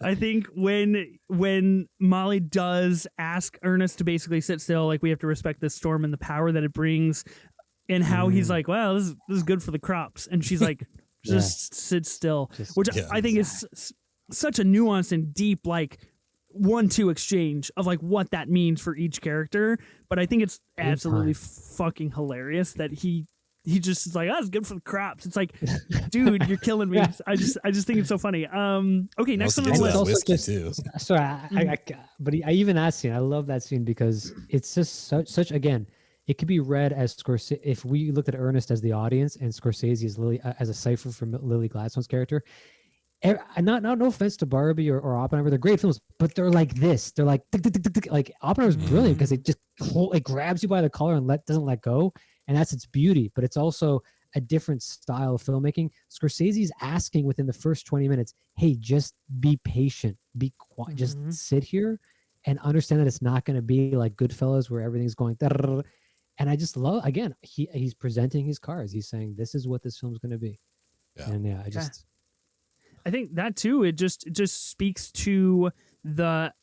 I think when Molly does ask Ernest to basically sit still, like we have to respect this storm and the power that it brings, and how he's like, well, this is good for the crops. And she's like, just sit still, which I think is such a nuanced and deep, like 1-2 exchange of like what that means for each character. But I think it's absolutely fucking hilarious that he just is like, oh, it's good for the crops. It's like, dude, you're killing me. I just think it's so funny. Okay, next on the list. Too. Sorry, but I even that scene, I love that scene because it's just such again, it could be read as Scorsese. If we looked at Ernest as the audience and Scorsese as Lily as a cipher from Lily Gladstone's character, no offense to Barbie or Oppenheimer, they're great films, but they're like this. They're like like Oppenheimer's brilliant because it grabs you by the collar and doesn't let go, and that's its beauty. But it's also a different style of filmmaking. Scorsese's asking within the first 20 minutes, "Hey, just be patient, be quiet, just sit here and understand that it's not going to be like Goodfellas where everything's going." And I just love, again, he's presenting his cards. He's saying, this is what this film's going to be. Yeah. And I think that too, it just speaks to the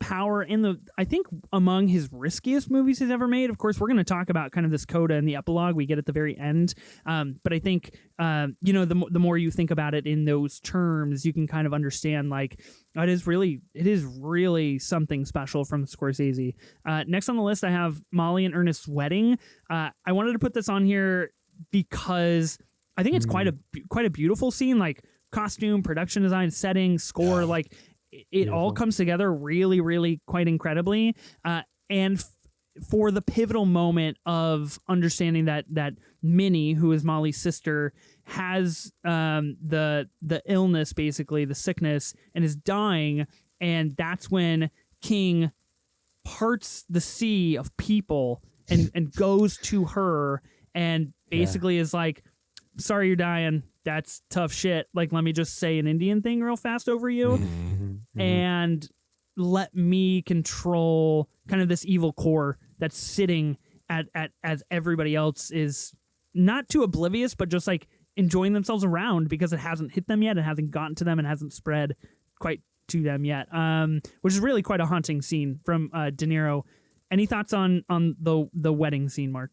power in I think among his riskiest movies he's ever made. Of course, we're going to talk about kind of this coda in the epilogue we get at the very end. But I think, the more you think about it in those terms, you can kind of understand like it is really something special from Scorsese. Next on the list, I have Molly and Ernest's wedding. I wanted to put this on here because I think it's quite a beautiful scene, like costume, production design, setting, score, like it all comes together really, really quite incredibly. And for the pivotal moment of understanding that Minnie, who is Molly's sister, has the illness, basically the sickness, and is dying, and that's when King parts the sea of people and goes to her and basically is like, sorry you're dying, that's tough shit, like let me just say an Indian thing real fast over you, and let me control kind of this evil core that's sitting at as everybody else is not too oblivious, but just like enjoying themselves around because it hasn't hit them yet, it hasn't gotten to them, and hasn't spread quite to them yet, which is really quite a haunting scene from De Niro. Any thoughts on the wedding scene, Mark?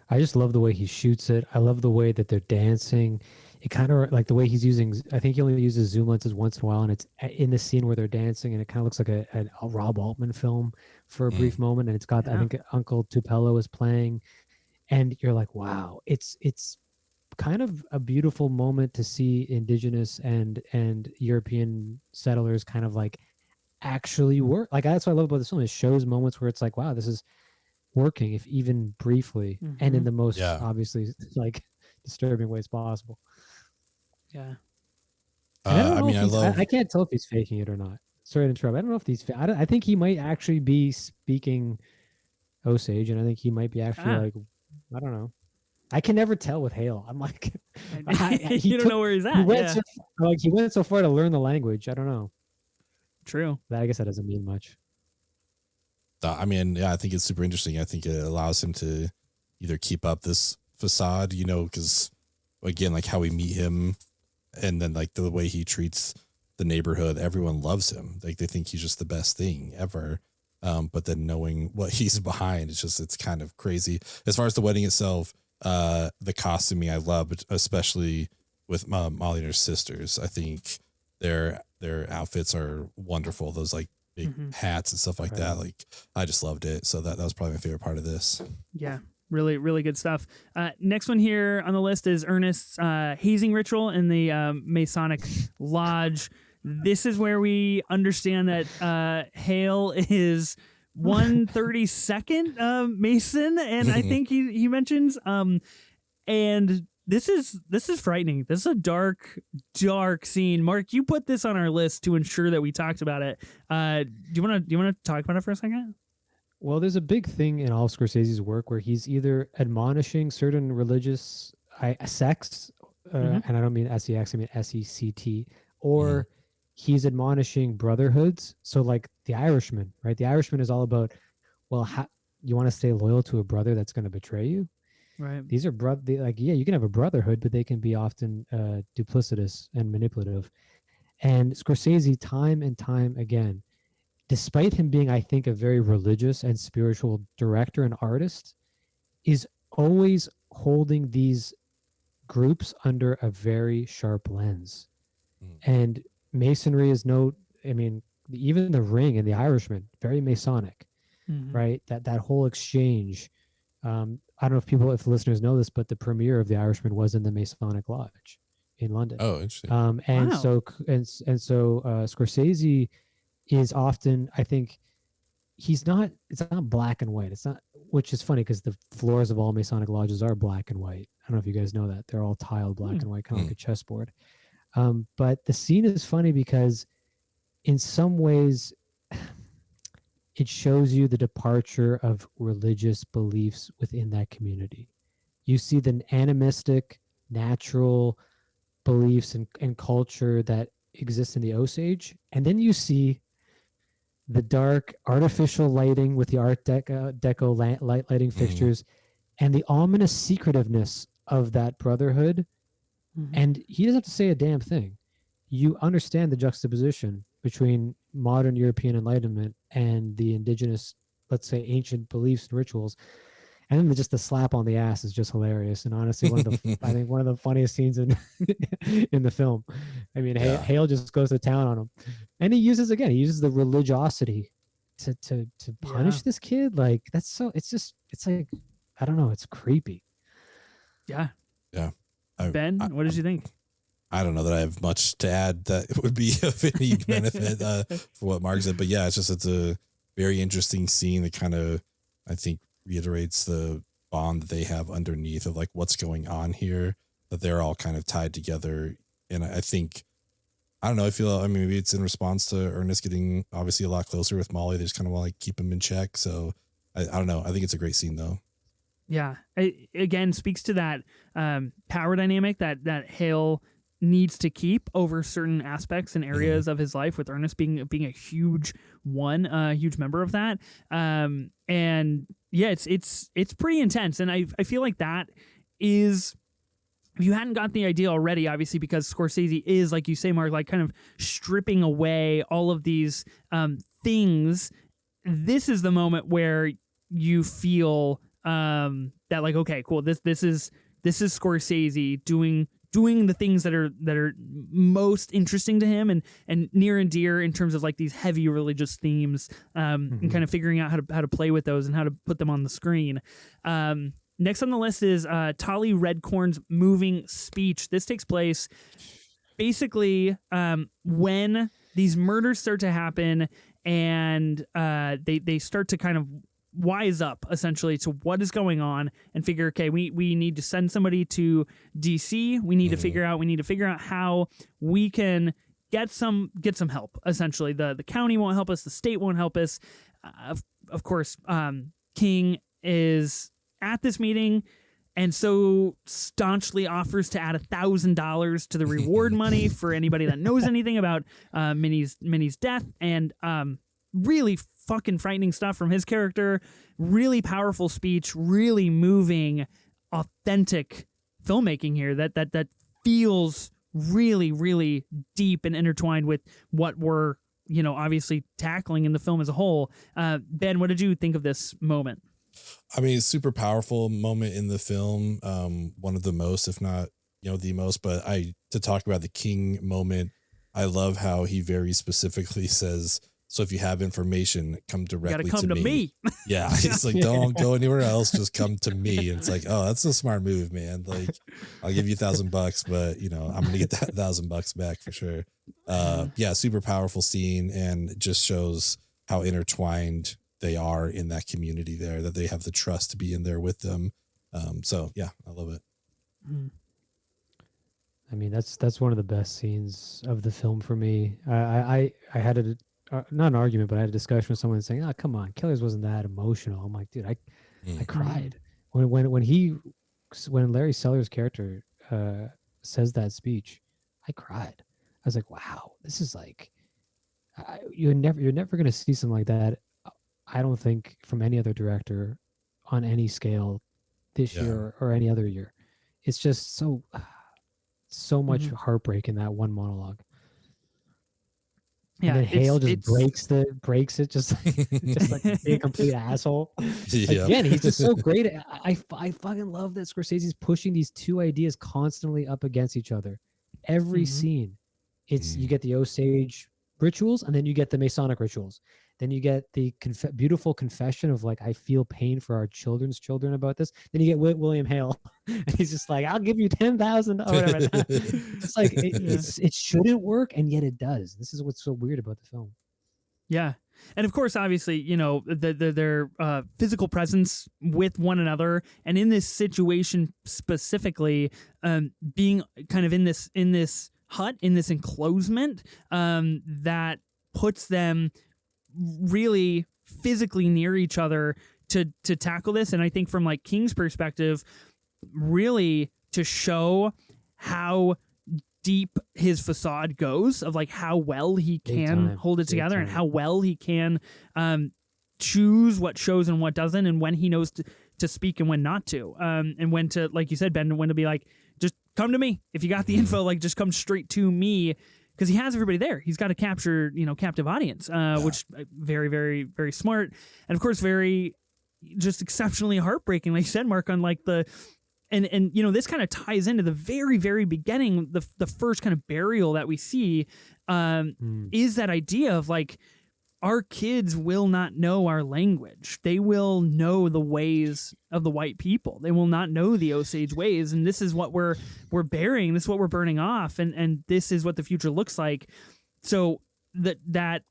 I just love the way he shoots it. I love the way that they're dancing. It kind of like the way he's using, I think he only uses zoom lenses once in a while, and it's in the scene where they're dancing, and it kind of looks like a Rob Altman film for a brief moment, and it's got, I think Uncle Tupelo is playing, and you're like, wow, it's kind of a beautiful moment to see indigenous and European settlers kind of like actually work. Like that's what I love about this film. It shows moments where it's like, wow, this is working, if even briefly, and in the most obviously like disturbing ways possible. Yeah. I can't tell if he's faking it or not. Sorry to interrupt. I don't know if he's. I think he might actually be speaking Osage, and I think he might be actually like, I don't know. I can never tell with Hale. I'm like, you don't know where he's at. He went so far to learn the language. I don't know. True. But I guess that doesn't mean much. I mean, I think it's super interesting. I think it allows him to either keep up this facade, because again, like how we meet him, and then like the way he treats the neighborhood, everyone loves him. Like they think he's just the best thing ever. But then knowing what he's behind, it's kind of crazy. As far as the wedding itself, the costuming I love, especially with Molly and her sisters. I think their outfits are wonderful. Those like big hats and stuff like that. Like I just loved it. So that was probably my favorite part of this. Yeah. Really, really good stuff. Next one here on the list is Ernest's hazing ritual in the Masonic Lodge. This is where we understand that Hale is 132nd Mason, and I think he mentions, and this is frightening. This is a dark scene. Mark, you put this on our list to ensure that we talked about it. Do you want to talk about it for a second? Well, there's a big thing in all Scorsese's work where he's either admonishing certain religious sects, and I don't mean SEX, I mean SECT, or he's admonishing brotherhoods. So like The Irishman, right? The Irishman is all about, well, you want to stay loyal to a brother that's going to betray you? Right. These are you can have a brotherhood, but they can be often duplicitous and manipulative. And Scorsese, time and time again, despite him being, I think, a very religious and spiritual director and artist, is always holding these groups under a very sharp lens. And Masonry is even the Ring and the Irishman, very Masonic, right? That whole exchange. I don't know if listeners know this, but the premiere of The Irishman was in the Masonic Lodge in London. Oh, interesting. So Scorsese is often, I think, it's not black and white. It's not, which is funny because the floors of all Masonic lodges are black and white. I don't know if you guys know that. They're all tiled black and white, kind of like a chessboard. But the scene is funny because in some ways it shows you the departure of religious beliefs within that community. You see the animistic, natural beliefs and culture that exists in the Osage, and then you see the dark artificial lighting with the Art Deco lighting fixtures, and the ominous secretiveness of that brotherhood. And he doesn't have to say a damn thing. You understand the juxtaposition between modern European Enlightenment and the indigenous, let's say, ancient beliefs and rituals. And then just the slap on the ass is just hilarious. And honestly, I think one of the funniest scenes in the film. I mean, Hale just goes to town on him, and he uses the religiosity to punish this kid. Like it's like, I don't know, it's creepy. Yeah. Yeah. Ben, what did you think? I don't know that I have much to add that would be of any benefit for what Mark said, but yeah, it's a very interesting scene that kind of, I think, reiterates the bond that they have underneath of like what's going on here, that they're all kind of tied together. And I think, I don't know, I mean, maybe it's in response to Ernest getting obviously a lot closer with Molly. They just kind of want to like keep him in check. So I don't know. I think it's a great scene though. Yeah. It, again, speaks to that power dynamic that Hale needs to keep over certain aspects and areas of his life, with Ernest being a huge huge member of that. And yeah, it's pretty intense. And I feel like that is, if you hadn't got the idea already, obviously, because Scorsese is, like you say, Mark, like kind of stripping away all of these things, this is the moment where you feel that like, okay, cool, this is Scorsese doing the things that are most interesting to him and near and dear in terms of like these heavy religious themes, and kind of figuring out how to play with those and how to put them on the screen. Next on the list is Tali Redcorn's moving speech. This takes place basically when these murders start to happen, and they start to kind of wise up essentially to what is going on and figure, okay, we need to send somebody to DC. We need to figure out how we can get some help. Essentially, the county won't help us, the state won't help us. Of course, King is at this meeting and so staunchly offers to add $1,000 to the reward money for anybody that knows anything about Minnie's death. And really fucking frightening stuff from his character. Really powerful speech, really moving, authentic filmmaking here that feels really, really deep and intertwined with what we're, obviously tackling in the film as a whole. Ben, what did you think of this moment? I mean, it's super powerful moment in the film. One of the most, if not, the most, but to talk about the King moment, I love how he very specifically says, so if you have information, come directly to me. Yeah. He's like, don't go anywhere else. Just come to me. And it's like, oh, that's a smart move, man. Like, I'll give you $1,000, but I'm going to get that $1,000 back for sure. Yeah. Super powerful scene, and just shows how intertwined they are in that community there, that they have the trust to be in there with them. So yeah, I love it. I mean, that's one of the best scenes of the film for me. I had not an argument, but I had a discussion with someone saying, "Oh, come on, Killers wasn't that emotional." I'm like, dude, I cried when Larry Sellers' character says that speech. I cried. I was like, wow, this is like, you're never gonna see something like that. I don't think from any other director on any scale this year or any other year. It's just so much heartbreak in that one monologue. Yeah, and then Hale just breaks it just like being a complete asshole. Again, he's just so great. I fucking love that Scorsese's pushing these two ideas constantly up against each other. Every scene, it's you get the Osage rituals, and then you get the Masonic rituals. Then you get the beautiful confession of like, I feel pain for our children's children about this. Then you get William Hale, and he's just like, I'll give you 10,000 or whatever. It's like it shouldn't work, and yet it does. This is what's so weird about the film. Yeah, and of course, obviously, their physical presence with one another, and in this situation specifically, being kind of in this hut, in this enclosement, that puts them really physically near each other to tackle this. And I think from like King's perspective, really to show how deep his facade goes, of like how well he can hold it together and how well he can choose what shows and what doesn't, and when he knows to speak and when not to, and when to, like you said, Ben, when to be like, just come to me. If you got the info, like just come straight to me. Because he has everybody there. He's got to capture, captive audience, which very, very, very smart. And of course, very just exceptionally heartbreaking. Like you said, Mark, on like and this kind of ties into the very, very beginning, the first kind of burial that we see is that idea of like our kids will not know our language. They will know the ways of the white people. They will not know the Osage ways. And this is what we're burying. This is what we're burning off. And this is what the future looks like. So that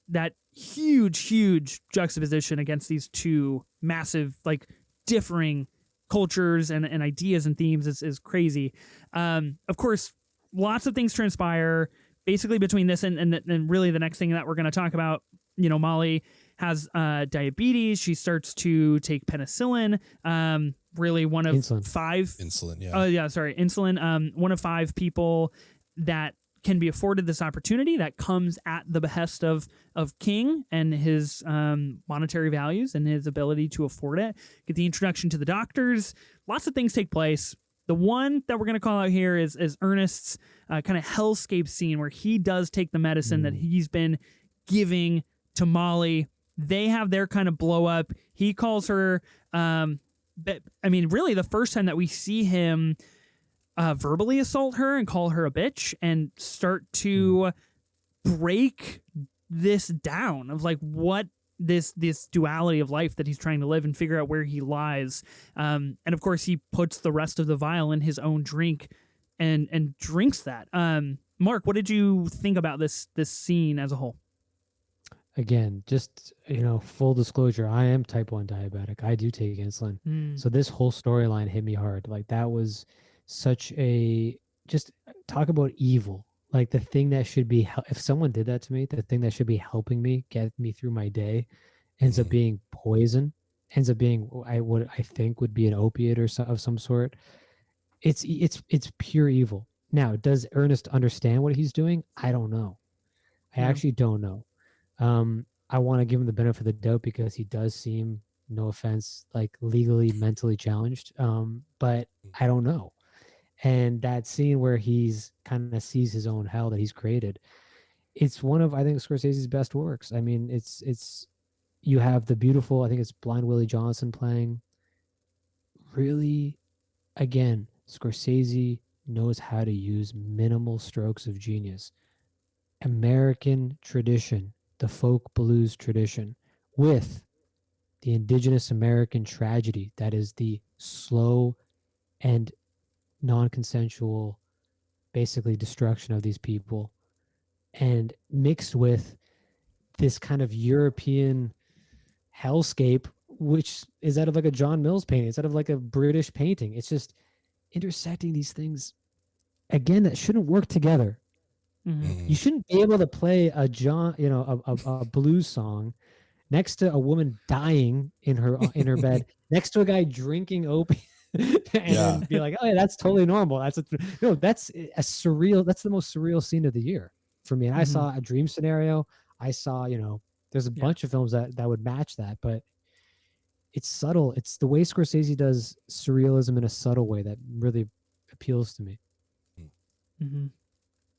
huge juxtaposition against these two massive, like, differing cultures and ideas and themes is crazy. Of course, lots of things transpire basically between this and really the next thing that we're going to talk about. You know, Molly has diabetes. She starts to take penicillin. Really one of Insulin. 5 Insulin. Yeah. Oh yeah, sorry, insulin. One of 5 people that can be afforded this opportunity that comes at the behest of King and his monetary values and his ability to afford it. Get the introduction to the doctors. Lots of things take place. The one that we're going to call out here is Ernest's kind of hellscape scene where he does take the medicine that he's been giving to Molly. They have their kind of blow up. He calls her, really the first time that we see him verbally assault her and call her a bitch and start to break this down of like what this duality of life that he's trying to live and figure out where he lies. And of course he puts the rest of the vial in his own drink and drinks that. Mark, what did you think about this scene as a whole? Again, just, full disclosure, I am type 1 diabetic. I do take insulin. So this whole storyline hit me hard. Like, that was such just talk about evil. Like, the thing that should be, if someone did that to me, the thing that should be helping me get me through my day ends up being poison, ends up being what I think would be an opiate or of some sort. It's pure evil. Now, does Ernest understand what he's doing? I don't know. I actually don't know. I want to give him the benefit of the doubt because he does seem, no offense, like legally, mentally challenged. But I don't know. And that scene where he's kind of sees his own hell that he's created, it's one of, I think, Scorsese's best works. I mean, it's you have the beautiful, I think it's Blind Willie Johnson playing. Really, again, Scorsese knows how to use minimal strokes of genius. American tradition, the folk blues tradition, with the indigenous American tragedy that is the slow and non-consensual, basically, destruction of these people, and mixed with this kind of European hellscape, which is out of like a John Mills painting. It's out of like a British painting. It's just intersecting these things, again, that shouldn't work together. You shouldn't be able to play a blues song next to a woman dying in her bed, next to a guy drinking opium, and then be like, "Oh yeah, that's totally normal." That's a surreal. That's the most surreal scene of the year for me. And I saw A Dream Scenario. I saw, there's a bunch of films that would match that, but it's subtle. It's the way Scorsese does surrealism in a subtle way that really appeals to me.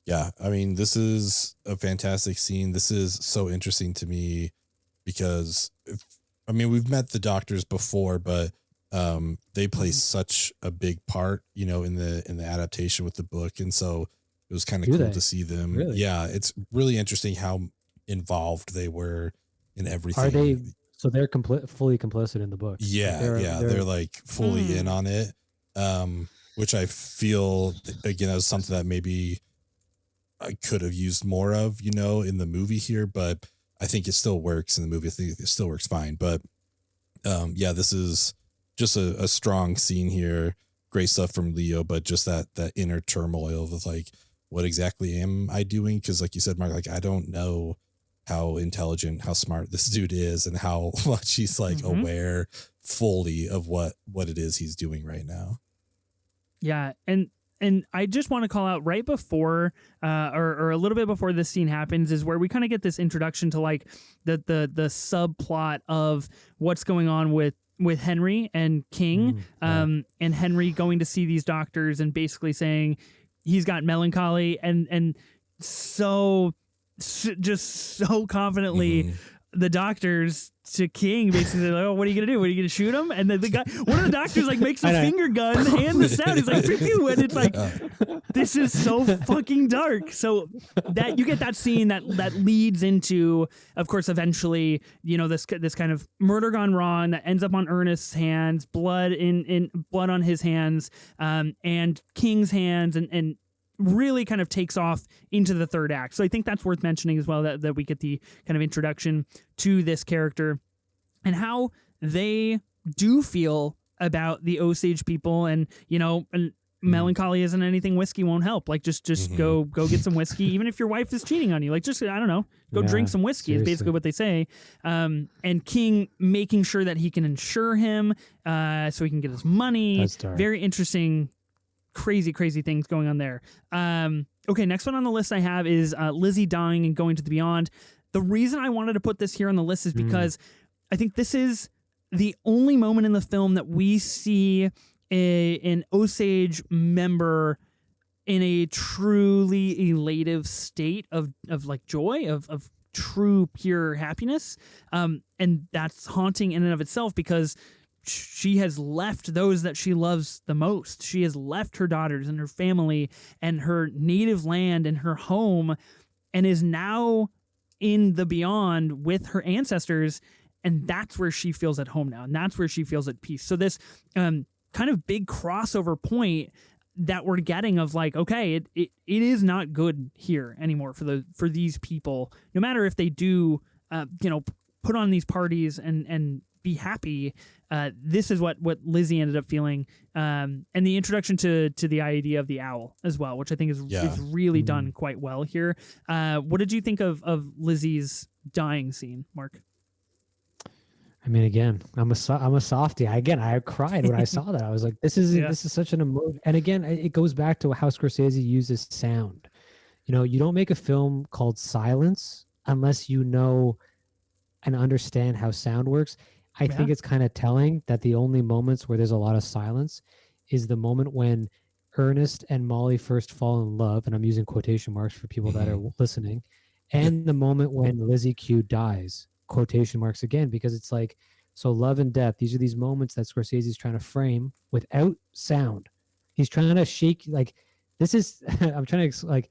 Yeah, I mean, this is a fantastic scene. This is so interesting to me because, we've met the doctors before, but they play such a big part, in the adaptation with the book, and so it was kind of cool to see them. Really? Yeah, it's really interesting how involved they were in everything. Are they? So they're fully complicit in the book. Yeah, they're like fully in on it, which I feel, again, that was something that maybe I could have used more of, in the movie here, but I think it still works in the movie. I think it still works fine. But this is just a strong scene here. Great stuff from Leo, but just that inner turmoil of like, what exactly am I doing? Because like you said, Mark, like, I don't know how intelligent, how smart this dude is and how much he's like aware fully of what it is he's doing right now. Yeah. And I just want to call out right before or a little bit before this scene happens is where we kind of get this introduction to like the subplot of what's going on with Henry and King, and Henry going to see these doctors and basically saying he's got melancholy and just so confidently the doctors to King, basically like, oh, what are you gonna do? What are you gonna shoot him? And then the guy, one of the doctors like makes a finger gun and the sound. He's like, pew, pew, and it's like, this is so fucking dark. So that you get that scene that leads into, of course, eventually, you know, this kind of murder gone wrong that ends up on Ernest's hands, blood on his hands, and King's hands, and really kind of takes off into the third act. So I think that's worth mentioning as well, that we get the kind of introduction to this character and how they do feel about the Osage people. And, you know, and melancholy isn't anything whiskey won't help. Like just go get some whiskey, even if your wife is cheating on you. Like just, I don't know, go drink some whiskey seriously. Is basically what they say. And King making sure that he can insure him so he can get his money. That's dark. Very interesting, crazy things going on there. Okay, next one on the list I have is Lizzie dying and going to the beyond. The reason I wanted to put this here on the list is because I think this is the only moment in the film that we see an Osage member in a truly elative state of like joy, of true pure happiness, and that's haunting in and of itself because she has left those that she loves the most. She has left her daughters and her family and her native land and her home and is now in the beyond with her ancestors. And that's where she feels at home now. And that's where she feels at peace. So this kind of big crossover point that we're getting of like, okay, it is not good here anymore for these people, no matter if they do, put on these parties and be happy. This is what Lizzie ended up feeling, and the introduction to the idea of the owl as well, which I think is really done quite well here. What did you think of Lizzie's dying scene, Mark? I mean, again, I'm a softie. I cried when I saw that. I was like, this is such an emotion. And again, it goes back to how Scorsese uses sound. You know, you don't make a film called Silence unless you know and understand how sound works. I think it's kind of telling that the only moments where there's a lot of silence is the moment when Ernest and Molly first fall in love, and I'm using quotation marks for people that are listening, and the moment when Lizzie Q dies, quotation marks again, because it's like, so love and death, these are these moments that Scorsese is trying to frame without sound. He's trying to shake, like, this is, I'm trying to, like,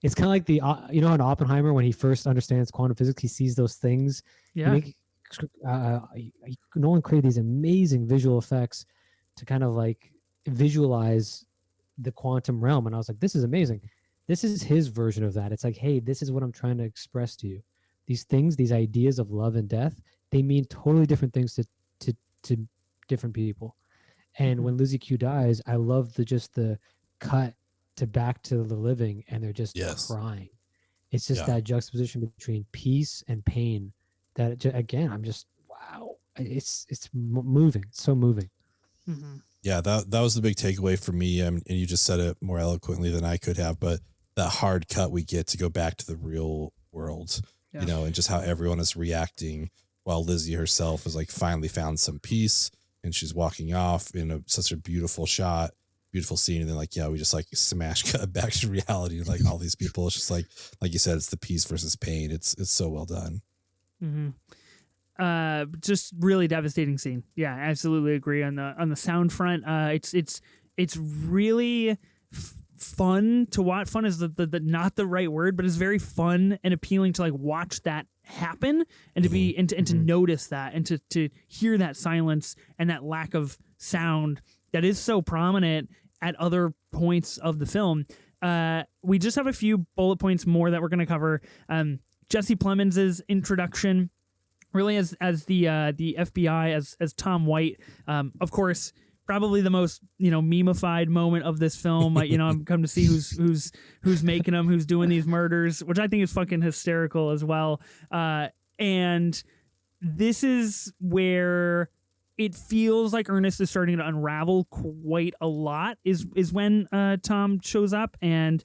it's kind of like the, in Oppenheimer, when he first understands quantum physics, he sees those things. Yeah. Nolan created these amazing visual effects to kind of like visualize the quantum realm. And I was like, this is amazing. This is his version of that. It's like, hey, this is what I'm trying to express to you. These things, these ideas of love and death, they mean totally different things to different people. And when Lizzie Q dies, I love the cut to back to the living, and they're just crying. It's just that juxtaposition between peace and pain that, again, I'm just, wow. It's moving. It's so moving. Mm-hmm. Yeah, that was the big takeaway for me. And you just said it more eloquently than I could have, but that hard cut we get to go back to the real world, and just how everyone is reacting while Lizzie herself is like finally found some peace and she's walking off in such a beautiful shot, beautiful scene. And then we just like smash cut back to reality. Like all these people, it's just like you said, it's the peace versus pain. It's so well done. Mm-hmm. Just really devastating scene. Yeah, I absolutely agree on the sound front. It's really fun to watch. Fun is the not the right word, but it's very fun and appealing to like watch that happen and to be and to notice that and to hear that silence and that lack of sound that is so prominent at other points of the film. We just have a few bullet points more that we're going to cover. Jesse Plemons' introduction, really as the FBI as Tom White, of course, probably the most memeified moment of this film. I'm come to see who's making them, who's doing these murders, which I think is fucking hysterical as well. And this is where it feels like Ernest is starting to unravel quite a lot. Is when Tom shows up and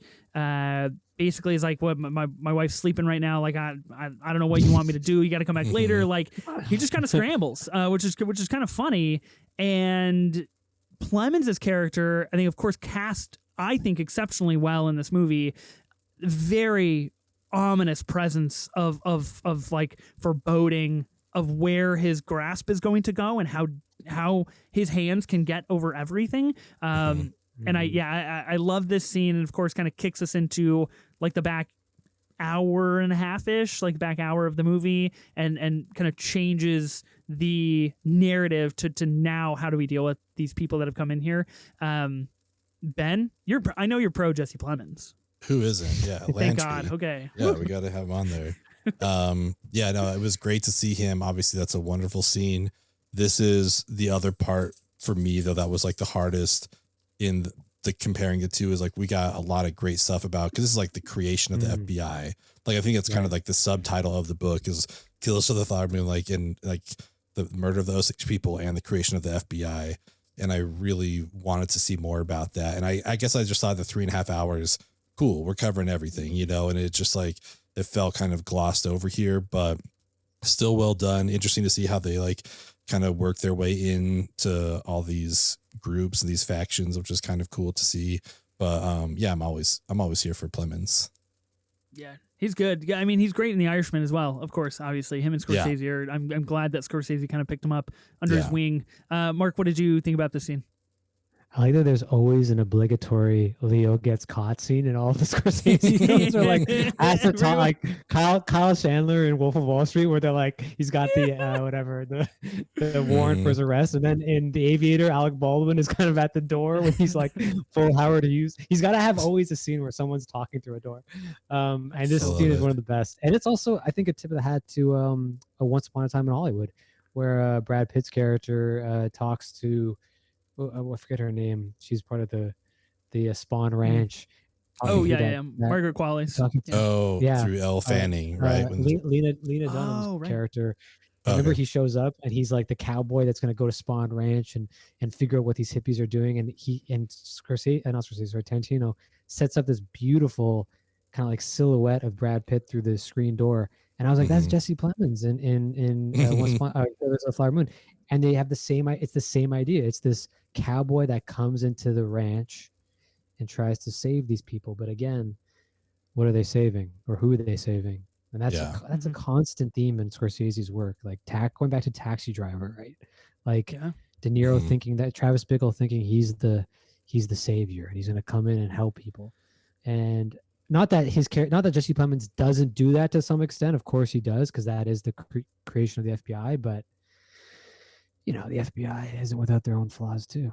basically is like, what, my wife's sleeping right now. Like, I don't know what you want me to do. You got to come back later. Like, he just kind of scrambles, which is kind of funny. And Plemons' character, I think, of course, cast, I think, exceptionally well in this movie. Very ominous presence of like foreboding of where his grasp is going to go and how his hands can get over everything. And I love this scene, and of course kind of kicks us into like the back hour and a half-ish, like back hour of the movie, and kind of changes the narrative to now how do we deal with these people that have come in here. Ben, I know you're pro Jesse Plemons. Who isn't? Yeah, thank God. Okay. Yeah, we got to have him on there. Yeah, no, it was great to see him. Obviously, that's a wonderful scene. This is the other part for me, though, that was like the hardest in the comparing the two, is like we got a lot of great stuff about, because this is like the creation of the FBI. Like I think it's kind of like the subtitle of the book is Killers of the Flower Moon, like in like the murder of those 6 people and the creation of the FBI. And I really wanted to see more about that. And I guess I just thought the 3.5 hours, cool, we're covering everything, you know, and it just like, it felt kind of glossed over here, but still well done. Interesting to see how they like kind of work their way into all these groups and these factions, which is kind of cool to see. But yeah, I'm always here for Plemons. Yeah, he's good. Yeah, I mean, he's great in The Irishman as well. Of course, obviously, him and Scorsese are. I'm glad that Scorsese kind of picked him up under his wing. Mark, what did you think about this scene? I like that there's always an obligatory Leo gets caught scene in all of the Scorsese films. Or like at the top, like Kyle Chandler in Wolf of Wall Street, where they're like, he's got the whatever the warrant for his arrest, and then in The Aviator, Alec Baldwin is kind of at the door when he's like full Howard Hughes. He's got to have always a scene where someone's talking through a door, and this scene is one of the best. And it's also, I think, a tip of the hat to a Once Upon a Time in Hollywood, where Brad Pitt's character talks to. I forget her name. She's part of the Spawn Ranch. Oh yeah. Margaret Qualley. Through Elle Fanning, right? Lena Dunham's character. I remember he shows up and he's like the cowboy that's going to go to Spawn Ranch and figure out what these hippies are doing. And Tarantino sets up this beautiful kind of like silhouette of Brad Pitt through the screen door. And I was like, that's Jesse Plemons in Once Upon a Flower Moon. And they have it's the same idea. It's this cowboy that comes into the ranch and tries to save these people. But again, what are they saving, or who are they saving? And that's a constant theme in Scorsese's work. Like going back to Taxi Driver, right? Like De Niro thinking that Travis Bickle thinking he's the savior and he's going to come in and help people. And not that Jesse Plemons doesn't do that to some extent. Of course he does, because that is the creation of the FBI. But you know, the FBI isn't without their own flaws too.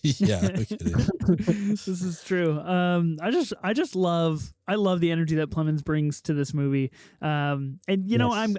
Yeah, this is true. I love the energy that Plemons brings to this movie. And you know, I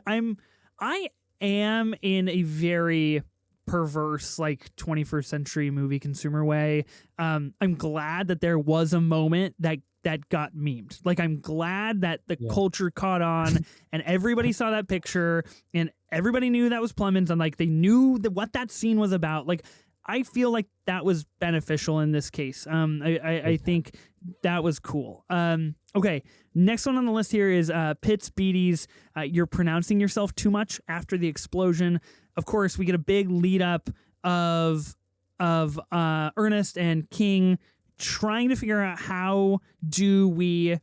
am in a very perverse, like 21st century movie consumer way. I'm glad that there was a moment that got memed. Like, I'm glad that the culture caught on and everybody saw that picture and everybody knew that was Plemons, and like they knew what that scene was about. Like, I feel like that was beneficial in this case. I think that was cool. Okay, next one on the list here is Pitt's Beatties. You're pronouncing yourself too much after the explosion. Of course, we get a big lead up of Ernest and King trying to figure out how do we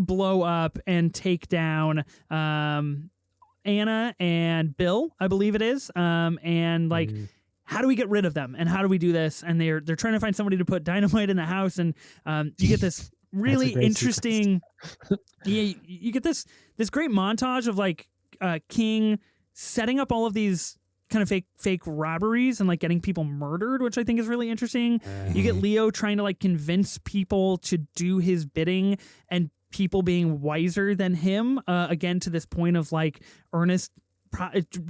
blow up and take down Anna and Bill, I believe it is, and like how do we get rid of them and how do we do this? And they're trying to find somebody to put dynamite in the house, and you get this really interesting you get this great montage of like King setting up all of these kind of fake robberies and like getting people murdered, which I think is really interesting. You get Leo trying to like convince people to do his bidding, and people being wiser than him, again to this point of like Ernest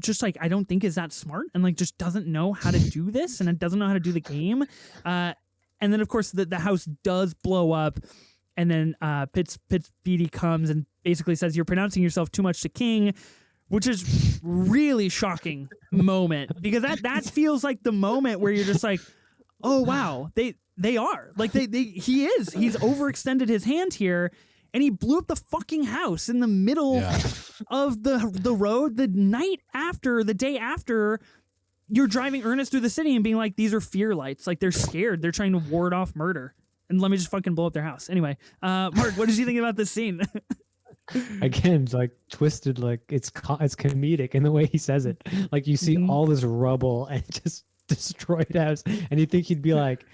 just like I don't think is that smart and like just doesn't know how to do this, and it doesn't know how to do the game, and then of course the house does blow up, and then Pitt's Beatty comes and basically says, you're pronouncing yourself too much to King, which is really shocking moment, because that feels like the moment where you're just like, oh wow, they are like he's overextended his hand here, and he blew up the fucking house in the middle of the road the day after you're driving Ernest through the city and being like, these are fear lights, like they're scared, they're trying to ward off murder, and let me just fucking blow up their house. Anyway, Mark, what did you think about this scene? again, like twisted, like it's comedic in the way he says it. Like you see all this rubble and just destroyed house, and you think he'd be like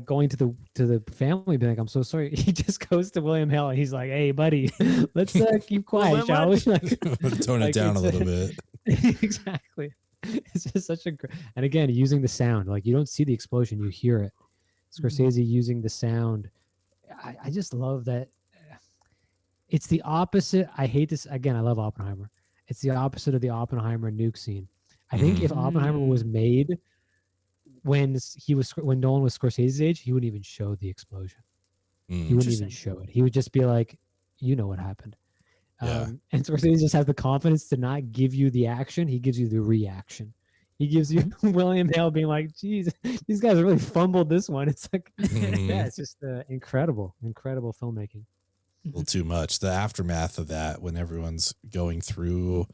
going to the family, be like, I'm so sorry. He just goes to William Hale and he's like, hey buddy, let's keep quiet, shall we? Like, tone it down a little bit. Exactly. It's just such a and again, using the sound, like you don't see the explosion, you hear it. Scorsese using the sound. I just love that. It's the opposite. I hate this. Again, I love Oppenheimer. It's the opposite of the Oppenheimer nuke scene. I think if Oppenheimer was made when Nolan was Scorsese's age, he wouldn't even show the explosion. He wouldn't even show it. He would just be like, you know what happened. Yeah. And Scorsese just has the confidence to not give you the action. He gives you the reaction. He gives you William Hale being like, geez, these guys really fumbled this one. It's like, yeah, it's just incredible filmmaking. A little too much. The aftermath of that, when everyone's going through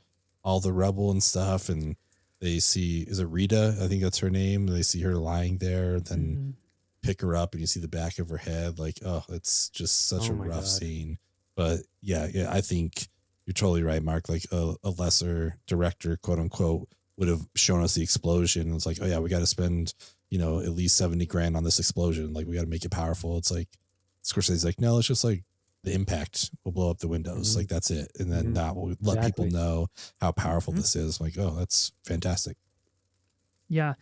all the rubble and stuff, and they see, is it Rita? I think that's her name. They see her lying there, then pick her up, and you see the back of her head. Like, oh, it's just such a rough scene. But yeah, I think you're totally right, Mark. Like a lesser director, quote unquote, would have shown us the explosion. It's like, oh yeah, we got to spend, at least 70 grand on this explosion. Like we got to make it powerful. It's like Scorsese's like, no, it's just like the impact will blow up the windows. Like that's it. And then that will let people know how powerful this is. I'm like, oh, that's fantastic. Yeah.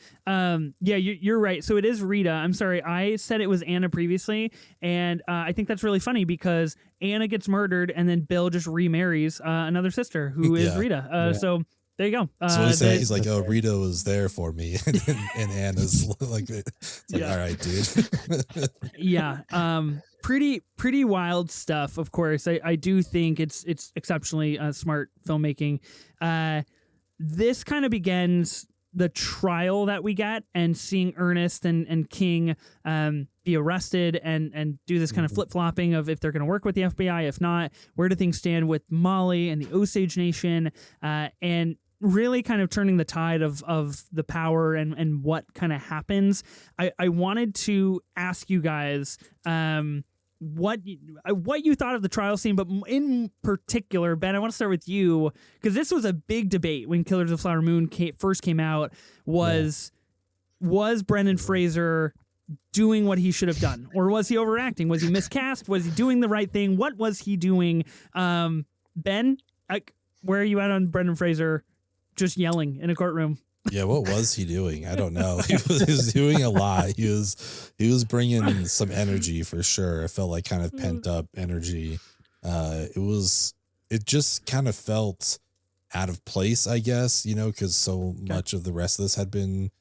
You're right. So it is Rita. I'm sorry. I said it was Anna previously. And I think that's really funny because Anna gets murdered and then Bill just remarries another sister who is Rita. So there you go. So he's like, oh, Rita was there for me. and Anna's like, all right, dude. Yeah. Pretty wild stuff. Of course, I do think it's exceptionally smart filmmaking. This kind of begins the trial that we get, and seeing Ernest and King be arrested and do this kind of flip-flopping of if they're going to work with the FBI, if not, where do things stand with Molly and the Osage Nation, and really kind of turning the tide of the power and what kind of happens. I wanted to ask you guys what you thought of the trial scene, but in particular, Ben, I want to start with you because this was a big debate when Killers of the Flower Moon first came out. Was Brendan Fraser doing what he should have done, or was he overacting? Was he miscast? Was he doing the right thing? What was he doing? Ben, where are you at on Brendan Fraser just yelling in a courtroom? Yeah, what was he doing? I don't know. He was doing a lot. He was bringing some energy for sure. It felt like kind of pent up energy. It just kind of felt out of place, I guess, because so much of the rest of this had been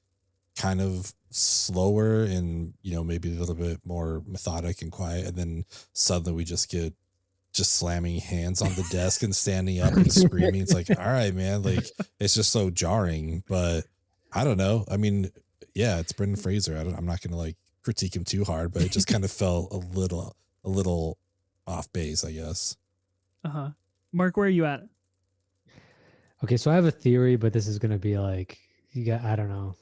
kind of slower and, maybe a little bit more methodic and quiet. And then suddenly we just get slamming hands on the desk and standing up and screaming. It's like, all right, man, like it's just so jarring, but I don't know. I mean, yeah, it's Brendan Fraser. I'm not going to like critique him too hard, but it just kind of felt a little off base, I guess. Mark, where are you at? Okay. So I have a theory, but this is going to be like, I don't know.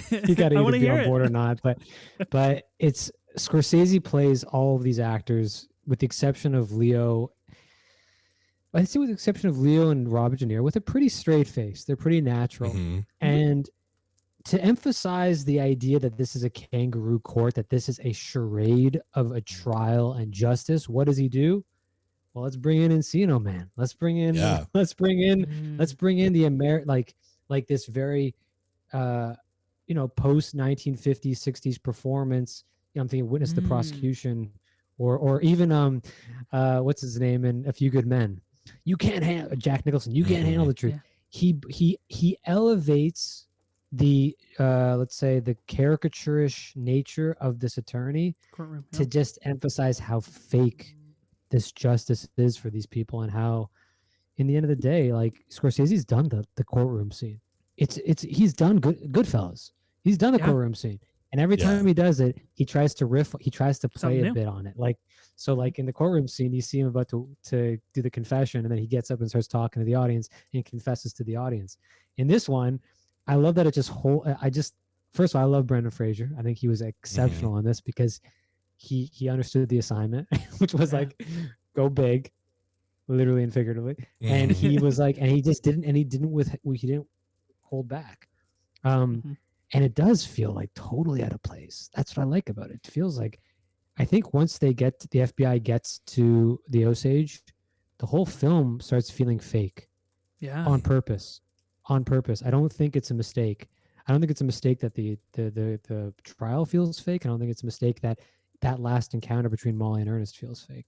You got to either be on board or not, but it's Scorsese plays all of these actors with the exception of Leo. I'd say with the exception of Leo and Robert De Niro, with a pretty straight face. They're pretty natural. And to emphasize the idea that this is a kangaroo court, that this is a charade of a trial and justice, what does he do? Well, let's bring in Encino Man. Let's bring in the like this very post 1950s 60s performance. I'm thinking Witness the Prosecution. Or even what's his name in A Few Good Men? You can't handle Jack Nicholson. You can't handle the truth. Yeah. He elevates the let's say the caricaturish nature of this attorney to just emphasize how fake this justice is for these people, and how, in the end of the day, like Scorsese's done the courtroom scene. He's done Goodfellas. He's done the courtroom scene. And every time he does it, he tries to riff, he tries to play a bit on it. Like in the courtroom scene, you see him about to do the confession, and then he gets up and starts talking to the audience and confesses to the audience. In this one, I love that first of all, I love Brendan Fraser. I think he was exceptional in this because he understood the assignment, which was like, go big. literally and figuratively. And he was like, and he just didn't, and he didn't hold back. And it does feel like totally out of place. That's what I like about it. It feels like, I think once the FBI gets to the Osage, the whole film starts feeling fake. Yeah. On purpose. I don't think it's a mistake. I don't think it's a mistake that the trial feels fake. I don't think it's a mistake that last encounter between Molly and Ernest feels fake.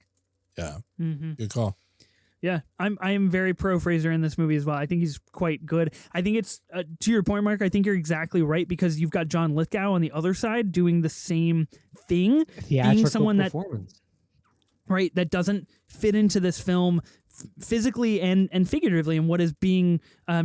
Yeah. Good call. Yeah, I am very pro Fraser in this movie as well. I think he's quite good. I think it's to your point, Mark. I think you're exactly right, because you've got John Lithgow on the other side doing the same thing, being someone that doesn't fit into this film physically and figuratively, and what is being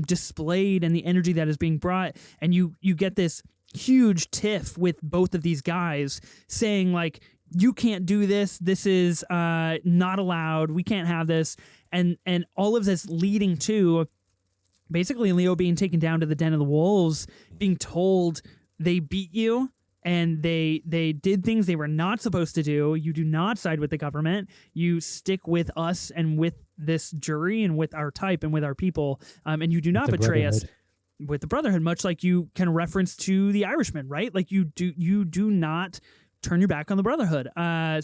displayed and the energy that is being brought. And you get this huge tiff with both of these guys saying like, you can't do this. This is not allowed. We can't have this. And all of this leading to basically Leo being taken down to the den of the wolves, being told they beat you and they did things they were not supposed to do. You do not side with the government. You stick with us and with this jury and with our type and with our people. And you do not betray us with the Brotherhood, much like you can reference to the Irishman, right? Like you do not turn your back on the Brotherhood.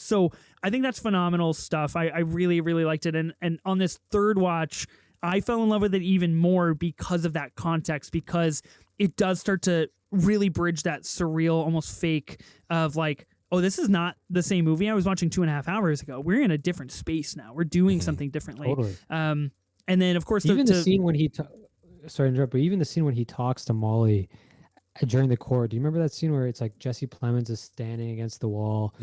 So I think that's phenomenal stuff. I really, really liked it. And on this third watch, I fell in love with it even more because of that context, because it does start to really bridge that surreal, almost fake of like, oh, this is not the same movie I was watching 2.5 hours ago. We're in a different space now. We're doing something differently. Totally. And then, of course, even the scene when he sorry to interrupt, but even the scene when he talks to Molly during the court, do you remember that scene where it's like Jesse Plemons is standing against the wall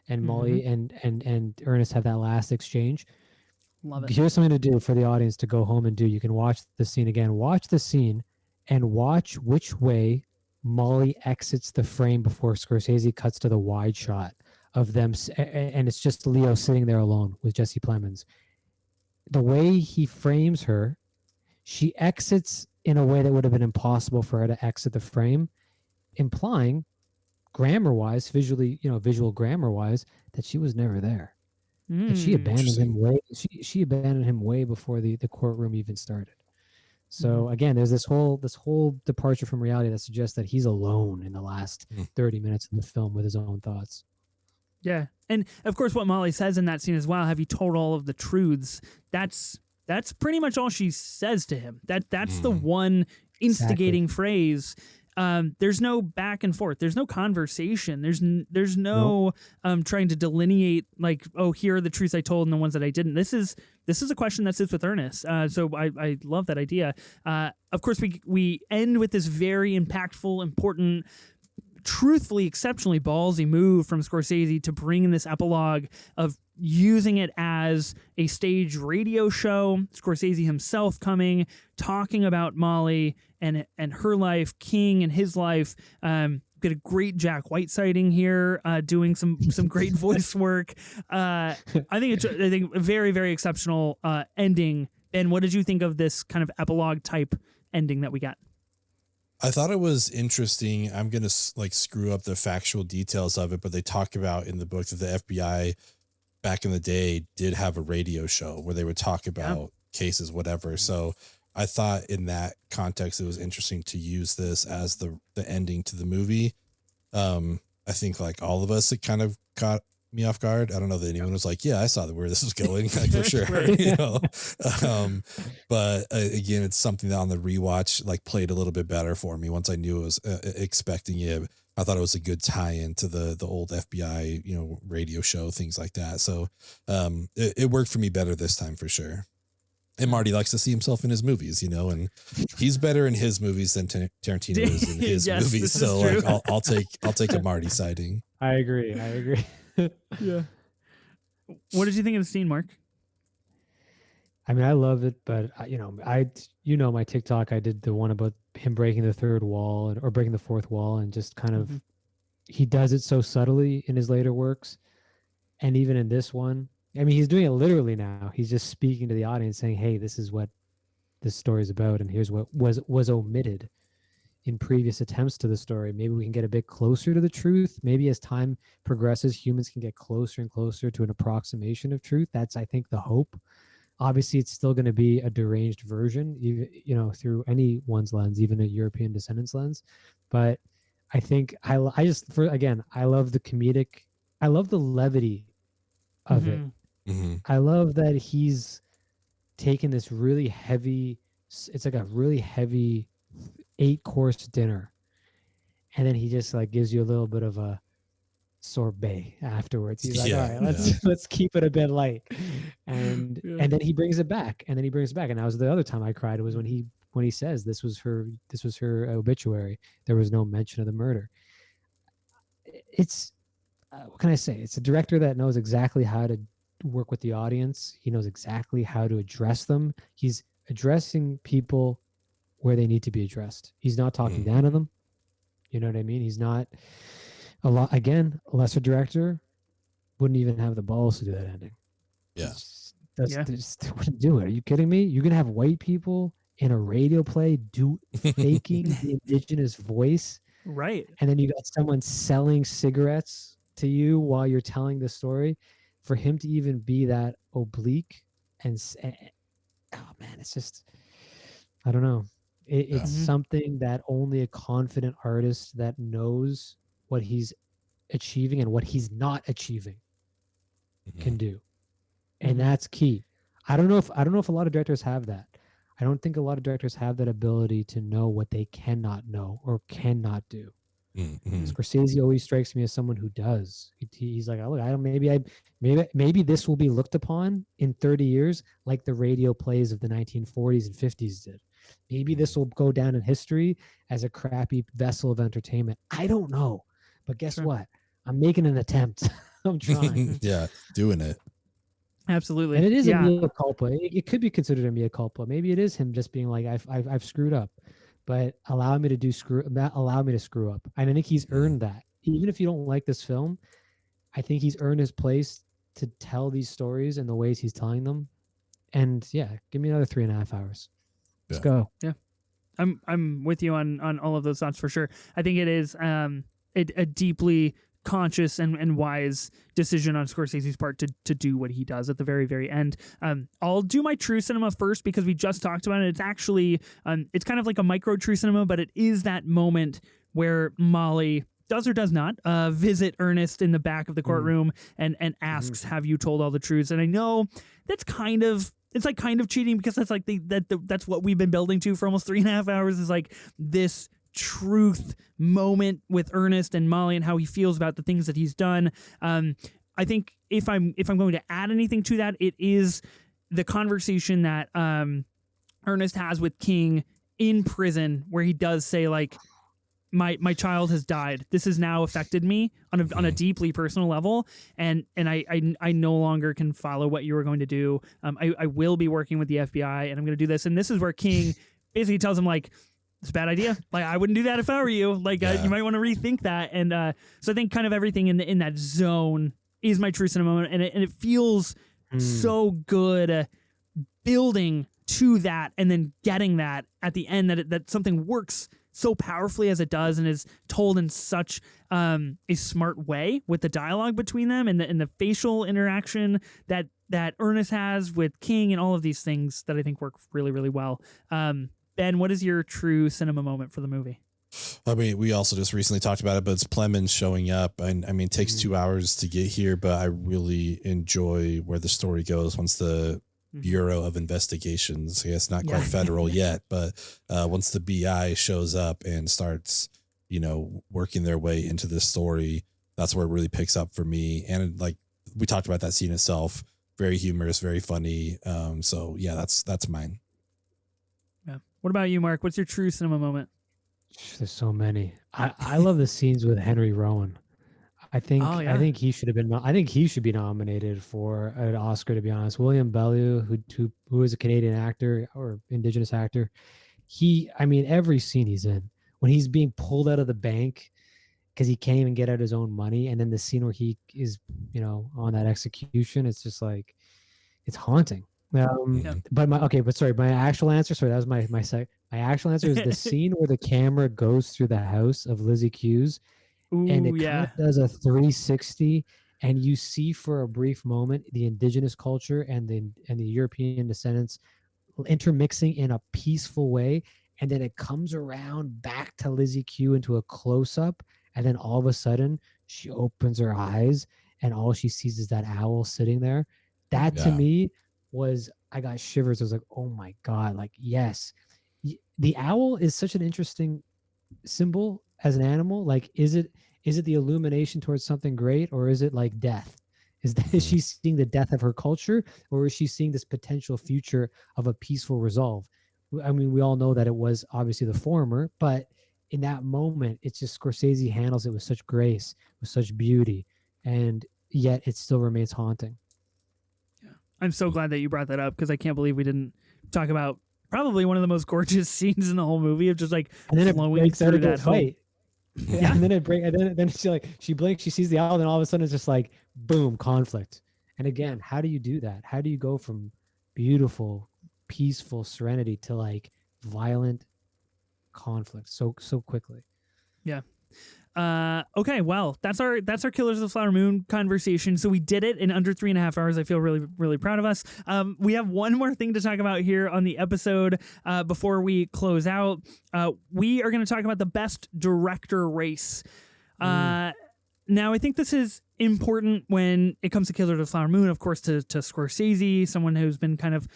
and Molly and Ernest have that last exchange? Love it. Here's something to do for the audience to go home and do. You can watch the scene again. Watch the scene and watch which way Molly exits the frame before Scorsese cuts to the wide shot of them. And it's just Leo sitting there alone with Jesse Plemons. The way he frames her, she exits in a way that would have been impossible for her to exit the frame, implying grammar-wise, visual grammar-wise, that she was never there. And she abandoned him she abandoned him way before the courtroom even started. So again, there's this whole departure from reality that suggests that he's alone in the last 30 minutes of the film with his own thoughts. Yeah. And of course what Molly says in that scene as well, have you told all of the truths? That's pretty much all she says to him. That's the one instigating phrase. There's no back and forth. There's no conversation. There's no trying to delineate like, oh, here are the truths I told and the ones that I didn't. This is a question that sits with Ernest. So I love that idea. Of course, we end with this very impactful, important, truthfully, exceptionally ballsy move from Scorsese to bring in this epilogue of using it as a stage radio show. Scorsese himself coming, talking about Molly and her life, King and his life. Get a great Jack White sighting here, doing some great voice work. I think a very, very exceptional ending. Ben, what did you think of this kind of epilogue type ending that we got? I thought it was interesting. I'm going to screw up the factual details of it, but they talk about in the book that the FBI back in the day did have a radio show where they would talk about cases, whatever. So I thought in that context, it was interesting to use this as the ending to the movie. I think like all of us, it kind of caught me off guard. I don't know that anyone was like, yeah, I saw where this was going, like for sure. You know? But again, it's something that on the rewatch like played a little bit better for me once I knew I was expecting it. I thought it was a good tie-in to the old FBI, radio show, things like that. So it worked for me better this time for sure. And Marty likes to see himself in his movies, and he's better in his movies than Tarantino is in his movies. So like, I'll take a Marty sighting. I agree. Yeah. What did you think of the scene, Mark? I mean, I love it, but my TikTok, I did the one about him breaking the third wall or breaking the fourth wall, and just kind of, he does it so subtly in his later works. And even in this one, I mean, he's doing it literally now. He's just speaking to the audience saying, hey, this is what this story is about. And here's what was omitted in previous attempts to the story. Maybe we can get a bit closer to the truth. Maybe as time progresses, humans can get closer and closer to an approximation of truth. That's, I think, the hope Obviously, it's still going to be a deranged version, you know, through anyone's lens, even a European descendant's lens. But I think I just, for again, I love the comedic, I love the levity of it. I love that he's taken this really heavy, it's like a really heavy 8-course dinner, and then he just like gives you a little bit of a sorbet afterwards. He's like, all right, let's keep it a bit light, and then he brings it back, and that was the other time I cried. It was when he says this was her obituary. There was no mention of the murder. It's what can I say? It's a director that knows exactly how to work with the audience. He knows exactly how to address them. He's addressing people where they need to be addressed. He's not talking down to them. You know what I mean? He's not a lesser director wouldn't even have the balls to do that ending. Yeah. Just wouldn't do it. Are you kidding me? You're going to have white people in a radio play faking the indigenous voice. Right. And then you got someone selling cigarettes to you while you're telling the story. For him to even be that oblique and oh man, it's just, I don't know. It's something that only a confident artist that knows what he's achieving and what he's not achieving can do. And that's key. I don't know if a lot of directors have that. I don't think a lot of directors have that ability to know what they cannot know or cannot do. Scorsese always strikes me as someone who does. He's like, oh, look, maybe this will be looked upon in 30 years like the radio plays of the 1940s and 50s did. Maybe this will go down in history as a crappy vessel of entertainment. I don't know. But guess what? I'm making an attempt. I'm trying. Yeah, doing it. Absolutely. And it is a mea culpa. It could be considered a mea culpa. Maybe it is him just being like, I've screwed up, but allow me to screw up. And I think he's earned that. Even if you don't like this film, I think he's earned his place to tell these stories in the ways he's telling them. And yeah, give me another 3.5 hours. Let's go. Yeah. I'm with you on all of those thoughts for sure. I think it is a deeply conscious and wise decision on Scorsese's part to do what he does at the very, very end. I'll do my true cinema first because we just talked about it. It's actually, it's kind of like a micro true cinema, but it is that moment where Molly does or does not visit Ernest in the back of the courtroom and asks, have you told all the truths? And I know that's kind of, it's like kind of cheating because that's like that's what we've been building to for almost 3.5 hours is like this truth moment with Ernest and Molly and how he feels about the things that he's done. I think if I'm going to add anything to that, it is the conversation that Ernest has with King in prison, where he does say like, my child has died. This has now affected me on a deeply personal level, and I no longer can follow what you were going to do. I will be working with the FBI, and I'm going to do this. And this is where King basically tells him like, it's a bad idea. Like I wouldn't do that if I were you. Like you might want to rethink that. And so I think kind of everything in that zone is my true cinema moment, and it feels so good building to that, and then getting that at the end that something works so powerfully as it does and is told in such a smart way with the dialogue between them and the facial interaction that Ernest has with King and all of these things that I think work really, really well. Ben, what is your true cinema moment for the movie? I mean, we also just recently talked about it, but it's Plemons showing up. And I mean, it takes 2 hours to get here, but I really enjoy where the story goes once the Bureau of Investigations, I guess not quite federal yet, but once the BI shows up and starts, working their way into this story, that's where it really picks up for me. And like we talked about that scene itself, very humorous, very funny. So yeah, that's mine. Yeah. What about you, Mark? What's your true cinema moment? There's so many. I love the scenes with Henry Rowan. I think he should have been. I think he should be nominated for an Oscar. To be honest, William Bellew, who is a Canadian actor or Indigenous actor, every scene he's in, when he's being pulled out of the bank because he can't even get out his own money, and then the scene where he is, on that execution, it's just like, it's haunting. But my actual answer. Sorry, that was my actual answer is the scene where the camera goes through the house of Lizzie Hughes. Ooh, and it kind of does a 360 and you see for a brief moment the indigenous culture and the European descendants intermixing in a peaceful way, and then it comes around back to Lizzie Q into a close-up, and then all of a sudden she opens her eyes and all she sees is that owl sitting there. That to me was, I got shivers. I was like, oh my God, like, yes. The owl is such an interesting symbol as an animal. Like, is it the illumination towards something great, or is it like death? Is she seeing the death of her culture, or is she seeing this potential future of a peaceful resolve? I mean, we all know that it was obviously the former, but in that moment, it's just Scorsese handles it with such grace, with such beauty, and yet it still remains haunting. Yeah, I'm so glad that you brought that up, because I can't believe we didn't talk about probably one of the most gorgeous scenes in the whole movie of just like and then flowing it breaks through out into a that fight. Yeah, and then it breaks, and then she blinks, she sees the owl, and all of a sudden it's just like boom, conflict. And again, how do you do that? How do you go from beautiful, peaceful serenity to like violent conflict so quickly? Yeah. Okay, well, that's our Killers of the Flower Moon conversation. So we did it in under 3.5 hours. I feel really, really proud of us. We have one more thing to talk about here on the episode before we close out. We are going to talk about the best director race. Now, I think this is important when it comes to Killers of the Flower Moon, of course, to Scorsese, someone who's been kind of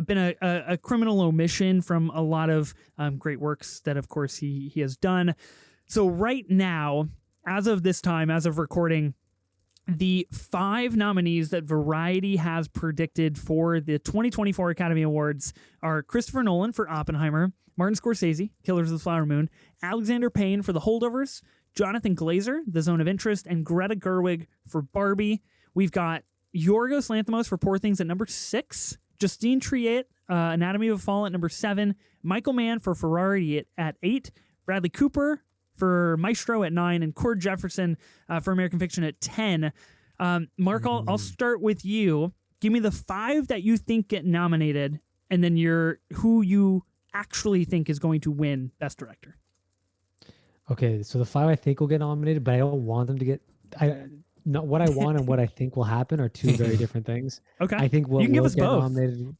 been a criminal omission from a lot of great works that, of course, he has done. So right now, as of this time, as of recording, the 5 nominees that Variety has predicted for the 2024 Academy Awards are Christopher Nolan for Oppenheimer, Martin Scorsese, Killers of the Flower Moon, Alexander Payne for The Holdovers, Jonathan Glazer, The Zone of Interest, and Greta Gerwig for Barbie. We've got Yorgos Lanthimos for Poor Things at number 6, Justine Triet, Anatomy of a Fall at number 7, Michael Mann for Ferrari at 8, Bradley Cooper for Maestro at 9, and Cord Jefferson for American Fiction at 10. Mark, I'll start with you. Give me the 5 that you think get nominated, and then who you actually think is going to win Best Director. Okay, so the 5 I think will get nominated, but I don't want them to get. Not what I want and what I think will happen are 2 very different things. Okay, I think what you can give will us get both. nominated.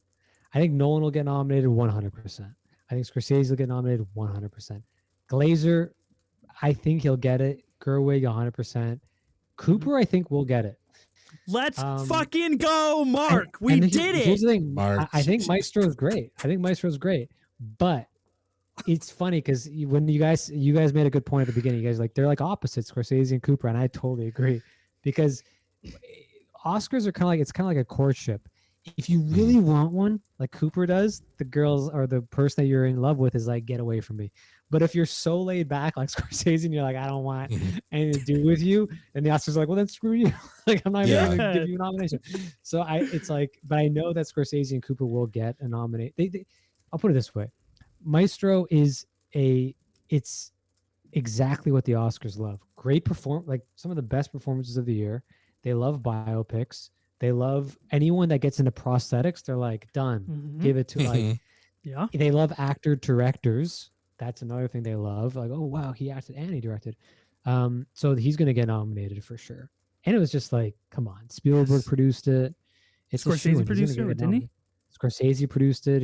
I think Nolan will get nominated 100%. I think Scorsese will get nominated 100%. Glazer, I think he'll get it. Gerwig 100%. Cooper, I think will get it. Let's fucking go, Mark. We did it. Here's the thing. Mark. I think Maestro is great. But it's funny because when you guys made a good point at the beginning. You guys they're like opposites, Scorsese and Cooper, and I totally agree, because Oscars are kind of like a courtship. If you really want one, like Cooper does, the girls or the person that you're in love with is like, get away from me. But if you're so laid back like Scorsese and you're like, I don't want anything to do with you, and the Oscars are like, well, then screw you. Like, I'm not even going to give you a nomination. So it's like, but I know that Scorsese and Cooper will get a nomination. I'll put it this way. Maestro it's exactly what the Oscars love. Great like some of the best performances of the year. They love biopics. They love anyone that gets into prosthetics. They're like, done. Mm-hmm. Give it to like, yeah. They love actor directors. That's another thing they love. Like, oh wow, he acted and he directed. So he's going to get nominated for sure. And it was just like, come on, Spielberg produced it. It's Scorsese produced it, didn't he? Scorsese produced it.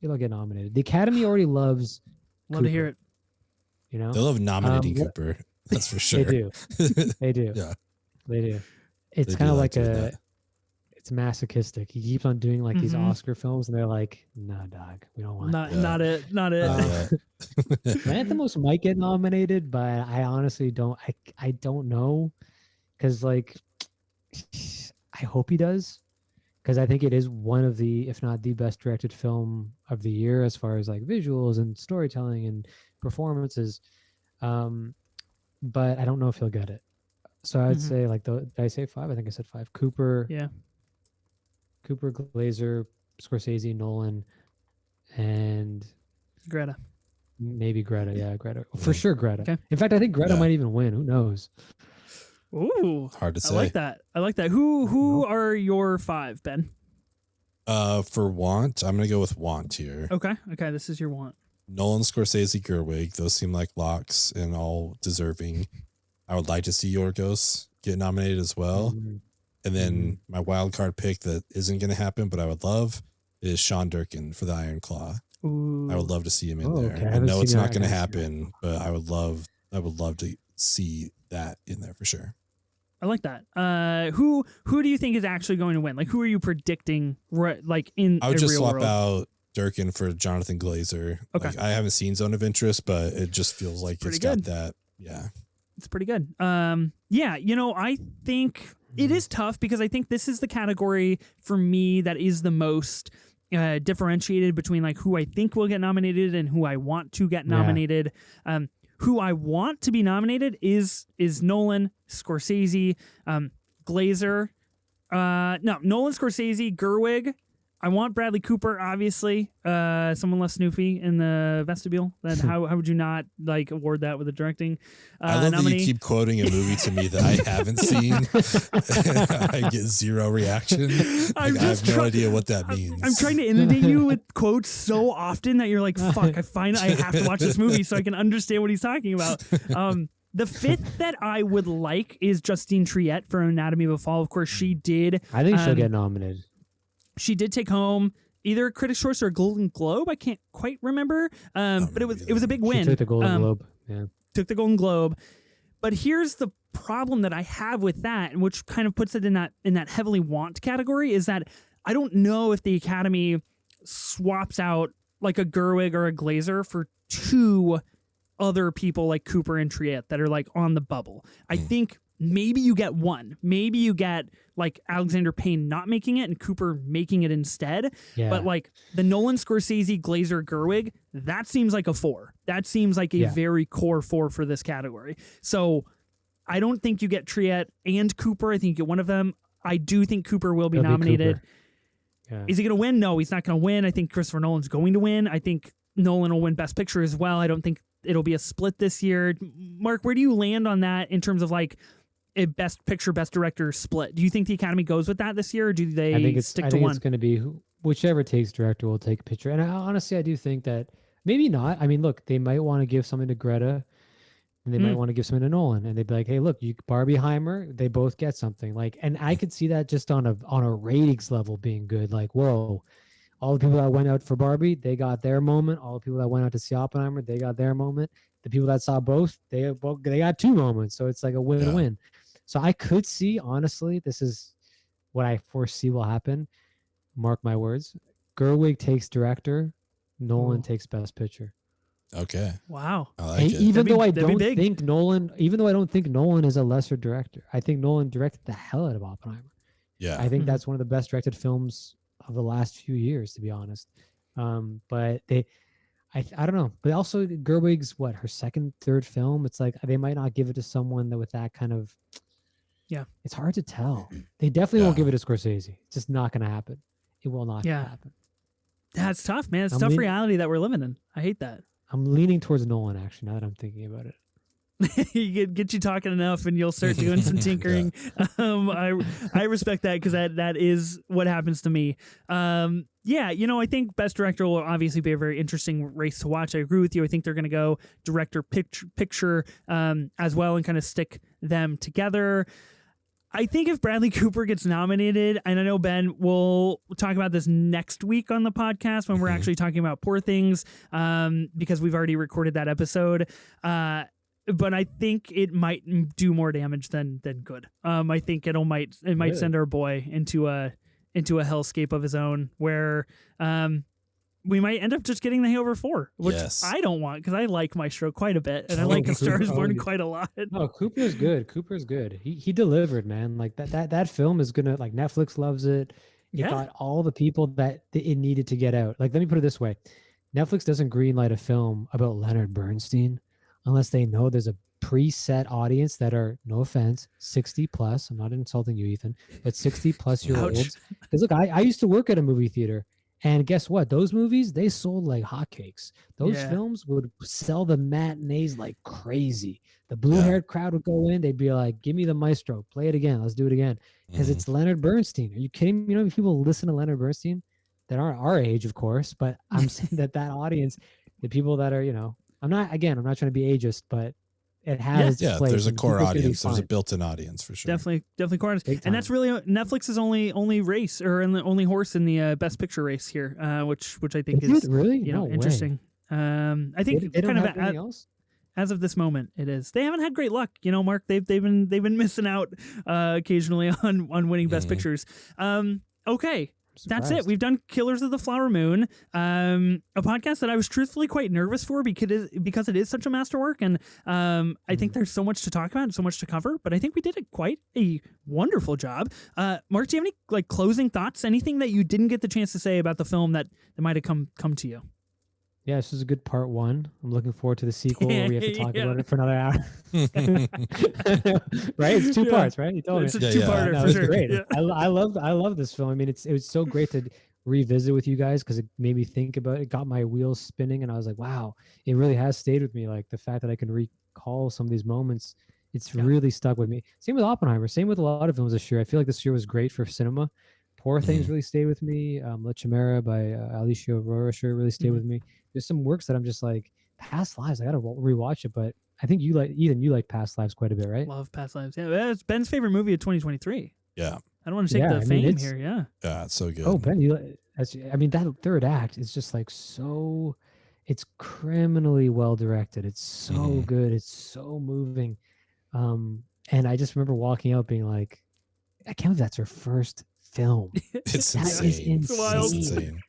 It'll get nominated. The Academy already loves. Love Cooper, to hear it. You know, they love nominating Cooper. That's for sure. They do. They do. Yeah, they do. It's kind of like it's masochistic. He keeps on doing like these Oscar films, and they're like, "Nah, dog, we don't want not it. Lanthimos might get nominated, but I honestly don't. I don't know, because like, I hope he does, because I think it is one of the, if not the best directed film of the year as far as like visuals and storytelling and performances. But I don't know if he'll get it. So I'd say like did I say 5? I think I said 5. Cooper. Yeah. Cooper, Glazer, Scorsese, Nolan, and Greta. Maybe Greta. Yeah, Greta. For sure, Greta. Okay. In fact, I think Greta might even win. Who knows? Ooh. Hard to say. I like that. Who are your 5, Ben? For Want, I'm going to go with Want here. Okay. This is your Want. Nolan, Scorsese, Gerwig. Those seem like locks and all deserving. I would like to see Yorgos get nominated as well. Mhm. And then my wild card pick that isn't going to happen, but I would love, is Sean Durkin for the Iron Claw. Ooh. I would love to see him in Oh, there. okay. I I haven't know it's seen not that. going to I gotta see that. happen, but I would love to see that in there for sure. I like that. Who do you think is actually going to win? Like, who are you predicting? Like in I would a just real swap world? out Durkin for Jonathan Glazer. Okay. Like, I haven't seen Zone of Interest, but it just feels like pretty it's got good. that. Yeah. It's pretty good. Yeah, I think it is tough because I think this is the category for me that is the most differentiated between like who I think will get nominated and who I want to get nominated. Who I want to be nominated is Nolan, Scorsese, Glazer. No, Nolan, Scorsese, Gerwig. I want Bradley Cooper, obviously. Someone less Snoopy in the vestibule. Then how would you not like award that with a directing I love nominee? that you keep quoting a movie to me that I haven't seen. I get zero reaction. I have no idea what that means. I'm trying to inundate you with quotes so often that you're like, fuck, I have to watch this movie so I can understand what he's talking about. The fifth that I would like is Justine Triet for Anatomy of a Fall. Of course, she did. I think she'll get nominated. She did take home either a Critics' Choice or a Golden Globe. I can't quite remember, but it was a big win. She took the Golden Globe. Yeah, took the Golden Globe. But here's the problem that I have with that, and which kind of puts it in that heavily want category, is that I don't know if the Academy swaps out like a Gerwig or a Glazer for two other people like Cooper and Triet that are like on the bubble. I think maybe you get one. Maybe you get like Alexander Payne not making it and Cooper making it instead. yeah. But like the Nolan, Scorsese, Glazer, Gerwig, that seems like a 4. That seems like a very core 4 for this category. So I don't think you get Triet and Cooper. I think you get one of them. I do think Cooper will be nominated. Yeah. Is he going to win? No, he's not going to win. I think Christopher Nolan's going to win. I think Nolan will win Best Picture as well. I don't think it'll be a split this year. Mark, where do you land on that in terms of like a Best Picture, Best Director split? Do you think the Academy goes with that this year, or do they stick to one? It's going to be whichever takes director will take a picture. And honestly, I do think that maybe not. I mean, look, they might want to give something to Greta, and they might want to give something to Nolan, and they'd be like, "Hey, look, you Barbieheimer, they both get something." Like, and I could see that just on a ratings level being good. Like, whoa, all the people that went out for Barbie, they got their moment. All the people that went out to see Oppenheimer, they got their moment. The people that saw both, they got 2 moments. So it's like a win-win. So I could see, honestly, this is what I foresee will happen. Mark my words. Gerwig takes director, Nolan takes Best Picture. Okay. Wow. I like And it. even though I don't big. think Nolan is a lesser director, I think Nolan directed the hell out of Oppenheimer. Yeah. I think that's one of the best directed films of the last few years, to be honest. But I don't know. But also Gerwig's her second, third film. It's like they might not give it to someone with that kind of. Yeah. It's hard to tell. They definitely won't give it to Scorsese. It's just not going to happen. It will not happen. That's tough, man. It's tough reality that we're living in. I hate that. I'm leaning towards Nolan, actually, now that I'm thinking about it. You get you talking enough and you'll start doing some tinkering. I respect that because that is what happens to me. I think Best Director will obviously be a very interesting race to watch. I agree with you. I think they're going to go director picture as well and kind of stick them together. I think if Bradley Cooper gets nominated, and I know Ben will talk about this next week on the podcast when we're actually talking about Poor Things, because we've already recorded that episode. But I think it might do more damage than good. I think it might send our boy into a hellscape of his own where we might end up just getting the Hangover 4, which I don't want because I like Maestro quite a bit and I like A Star Is Born quite a lot. No, Cooper's good. He delivered, man. Like that film is gonna, like, Netflix loves it. It got all the people that it needed to get out. Like, let me put it this way: Netflix doesn't greenlight a film about Leonard Bernstein unless they know there's a preset audience that are, no offense, 60 plus. I'm not insulting you, Ethan, but 60 plus year olds. Because look, I used to work at a movie theater. And guess what? Those movies, they sold like hotcakes. Those films would sell the matinees like crazy. The blue-haired crowd would go in. They'd be like, give me the Maestro. Play it again. Let's do it again. Because it's Leonard Bernstein. Are you kidding me? You know, people listen to Leonard Bernstein that aren't our age, of course. But I'm saying that audience, the people that are, I'm not trying to be ageist, but it has its Yeah, place. there's a and core people's gonna be audience. There's a fine. built-in audience for sure. Definitely core audience. Big And that's time. really Netflix's only race, or the only horse in the Best Picture race here, which I think Is it is really? you know No way. interesting. I think They don't kind of have anything else? as of this moment, it is. They haven't had great luck, you know, Mark. They've been missing out occasionally on winning Best Pictures. Okay. That's it. We've done Killers of the Flower Moon, a podcast that I was truthfully quite nervous for because it is such a masterwork, and I think there's so much to talk about and so much to cover. But I think we did quite a wonderful job. Mark, do you have any closing thoughts? Anything that you didn't get the chance to say about the film that might have come to you? Yeah, this is a good part 1. I'm looking forward to the sequel where we have to talk Yeah. about it for another hour. Right? It's 2 parts, right? You told me. It's a two-parter No, for it's sure. great. Yeah. I love this film. I mean, it was so great to revisit with you guys because it made me think about it, got my wheels spinning, and I was like, wow, it really has stayed with me. Like the fact that I can recall some of these moments, it's really stuck with me. Same with Oppenheimer. Same with a lot of films this year. I feel like this year was great for cinema. Poor Things really stayed with me. La Chimera by Alicia Rohrwacher really stayed with me. There's some works that I'm just like, Past Lives. I gotta rewatch it, but I think you like Past Lives quite a bit, right? Love Past Lives. Yeah, it's Ben's favorite movie of 2023. Yeah. I don't want to take the fame here. Yeah. Yeah, it's so good. Oh, Ben, that third act is just like so. It's criminally well directed. It's so good. It's so moving. And I just remember walking out being like, I can't believe that's her first film. It's That insane. is It's wild. insane.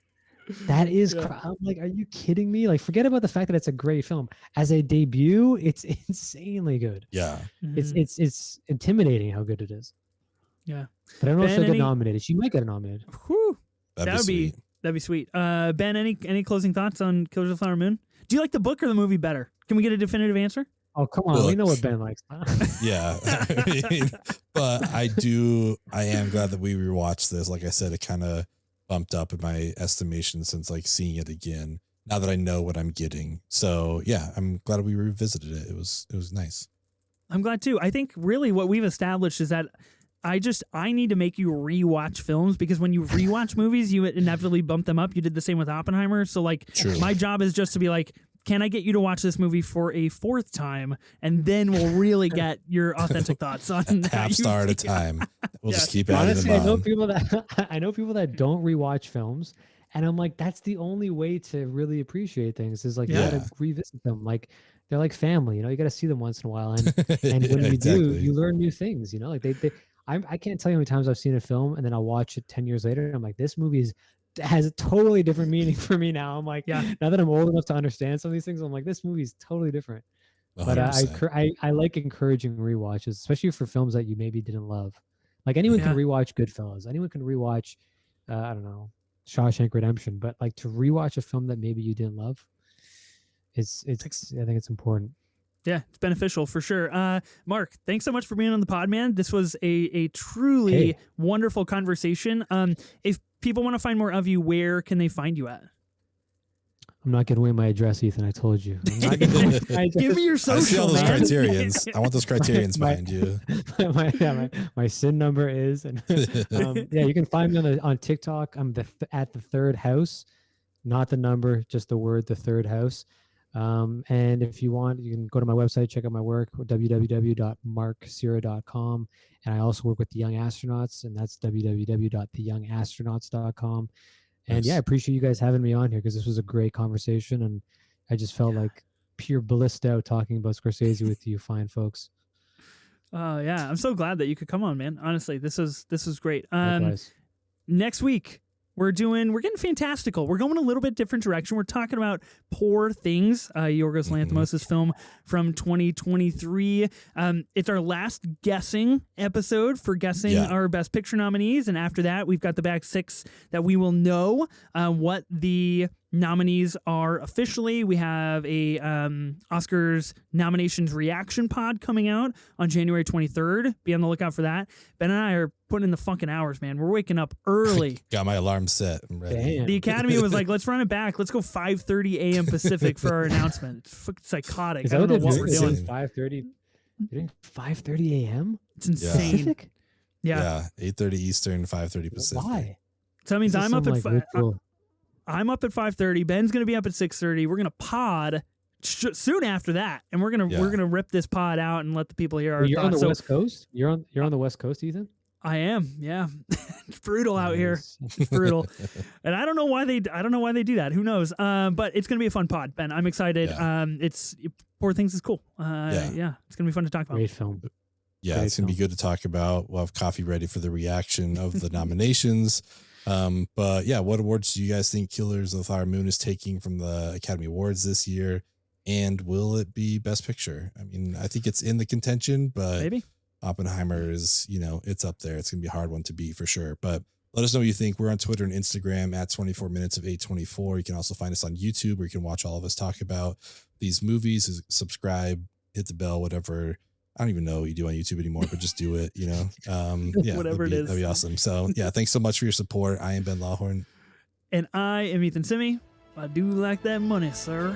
That is, I'm like, are you kidding me? Like, forget about the fact that it's a great film. As a debut, it's insanely good. Yeah. It's intimidating how good it is. Yeah. But I don't know if Ben, she'll get nominated. She might get nominated. Whew. That'd be sweet. That'd be sweet. Ben, any closing thoughts on Killers of the Flower Moon? Do you like the book or the movie better? Can we get a definitive answer? Oh, come on. We know what Ben likes. Yeah. I mean, but I am glad that we rewatched this. Like I said, it kind of bumped up in my estimation since like seeing it again, now that I know what I'm getting. So yeah, I'm glad we revisited it. It was nice. I'm glad too. I think really what we've established is that I need to make you rewatch films, because when you rewatch movies, you inevitably bump them up. You did the same with Oppenheimer. So like my job is just to be like, can I get you to watch this movie for a 4th time? And then we'll really get your authentic thoughts on half star at a time. We'll just keep adding Honestly, them I know on. people that don't rewatch films, and I'm like, that's the only way to really appreciate things. Is like you gotta revisit them. Like they're like family, you know. You gotta see them once in a while, and when you do, you learn new things. You know, like I can't tell you how many times I've seen a film and then I'll watch it 10 years later and I'm like, this movie has a totally different meaning for me now. I'm like, now that I'm old enough to understand some of these things, I'm like, this movie is totally different. 100%. But I like encouraging rewatches, especially for films that you maybe didn't love. Like anyone can rewatch Goodfellas. Anyone can rewatch, I don't know, Shawshank Redemption. But like to rewatch a film that maybe you didn't love, I think it's important. Yeah, it's beneficial for sure. Mark, thanks so much for being on the pod, man. This was a truly wonderful conversation. If people want to find more of you, where can they find you at? I'm not giving away my address, Ethan. I told you. I'm not giving away my address. Give me your social, I see all those man. criterions. I want those criterions behind you. My SIN number is, and you can find me on TikTok. I'm at the Third House, not the number, just the word, the Third House. And if you want, you can go to my website, check out my work, www.markcira.com. And I also work with the Young Astronauts, and that's www.theyoungastronauts.com. And I appreciate you guys having me on here, because this was a great conversation, and I just felt like pure blissed out talking about Scorsese with you fine folks. I'm so glad that you could come on, man. Honestly, this was great. Likewise. Next week, we're getting fantastical. We're going a little bit different direction. We're talking about Poor Things, Yorgos Lanthimos' film from 2023. It's our last guessing episode for guessing our Best Picture nominees. And after that, we've got the back 6 that we will know what the nominees are officially. We have a Oscars nominations reaction pod coming out on January 23rd. Be on the lookout for that. Ben and I are putting in the fucking hours, man. We're waking up early. Got my alarm set. I'm ready. Damn. The Academy was like, let's run it back. Let's go 5:30 a.m. Pacific for our announcement. It's fucking psychotic. Is I don't know what they're we're doing? doing. 5:30. You're doing 5:30 a.m. It's insane. Pacific? Yeah. 8:30 Eastern, 5:30 Pacific. Why? So that means I'm up at I'm up at 5:30. Ben's going to be up at 6:30. We're going to pod soon after that, and we're gonna rip this pod out and let the people hear our You're thoughts. on the West Coast. You're on the West Coast, Ethan. I am, yeah. It's brutal out here. Nice. It's brutal, and I don't know why they do that. Who knows? But it's gonna be a fun pod, Ben. I'm excited. Yeah. It's Poor Things is cool. Yeah, it's gonna be fun to talk about. Great film. Yeah, Great it's going to be good to talk about. We'll have coffee ready for the reaction of the nominations. But yeah, what awards do you guys think Killers of the Flower Moon is taking from the Academy Awards this year? And will it be Best Picture? I mean, I think it's in the contention, but Maybe Oppenheimer is, it's up there. It's going to be a hard one to beat for sure. But let us know what you think. We're on Twitter and Instagram at 24 minutes of 824. You can also find us on YouTube where you can watch all of us talk about these movies. Subscribe, hit the bell, whatever. I don't even know what you do on YouTube anymore, but just do it, Yeah, whatever it is. That'd be awesome. So yeah, thanks so much for your support. I am Ben Lawhorn. And I am Ethan Simi. I do like that money, sir.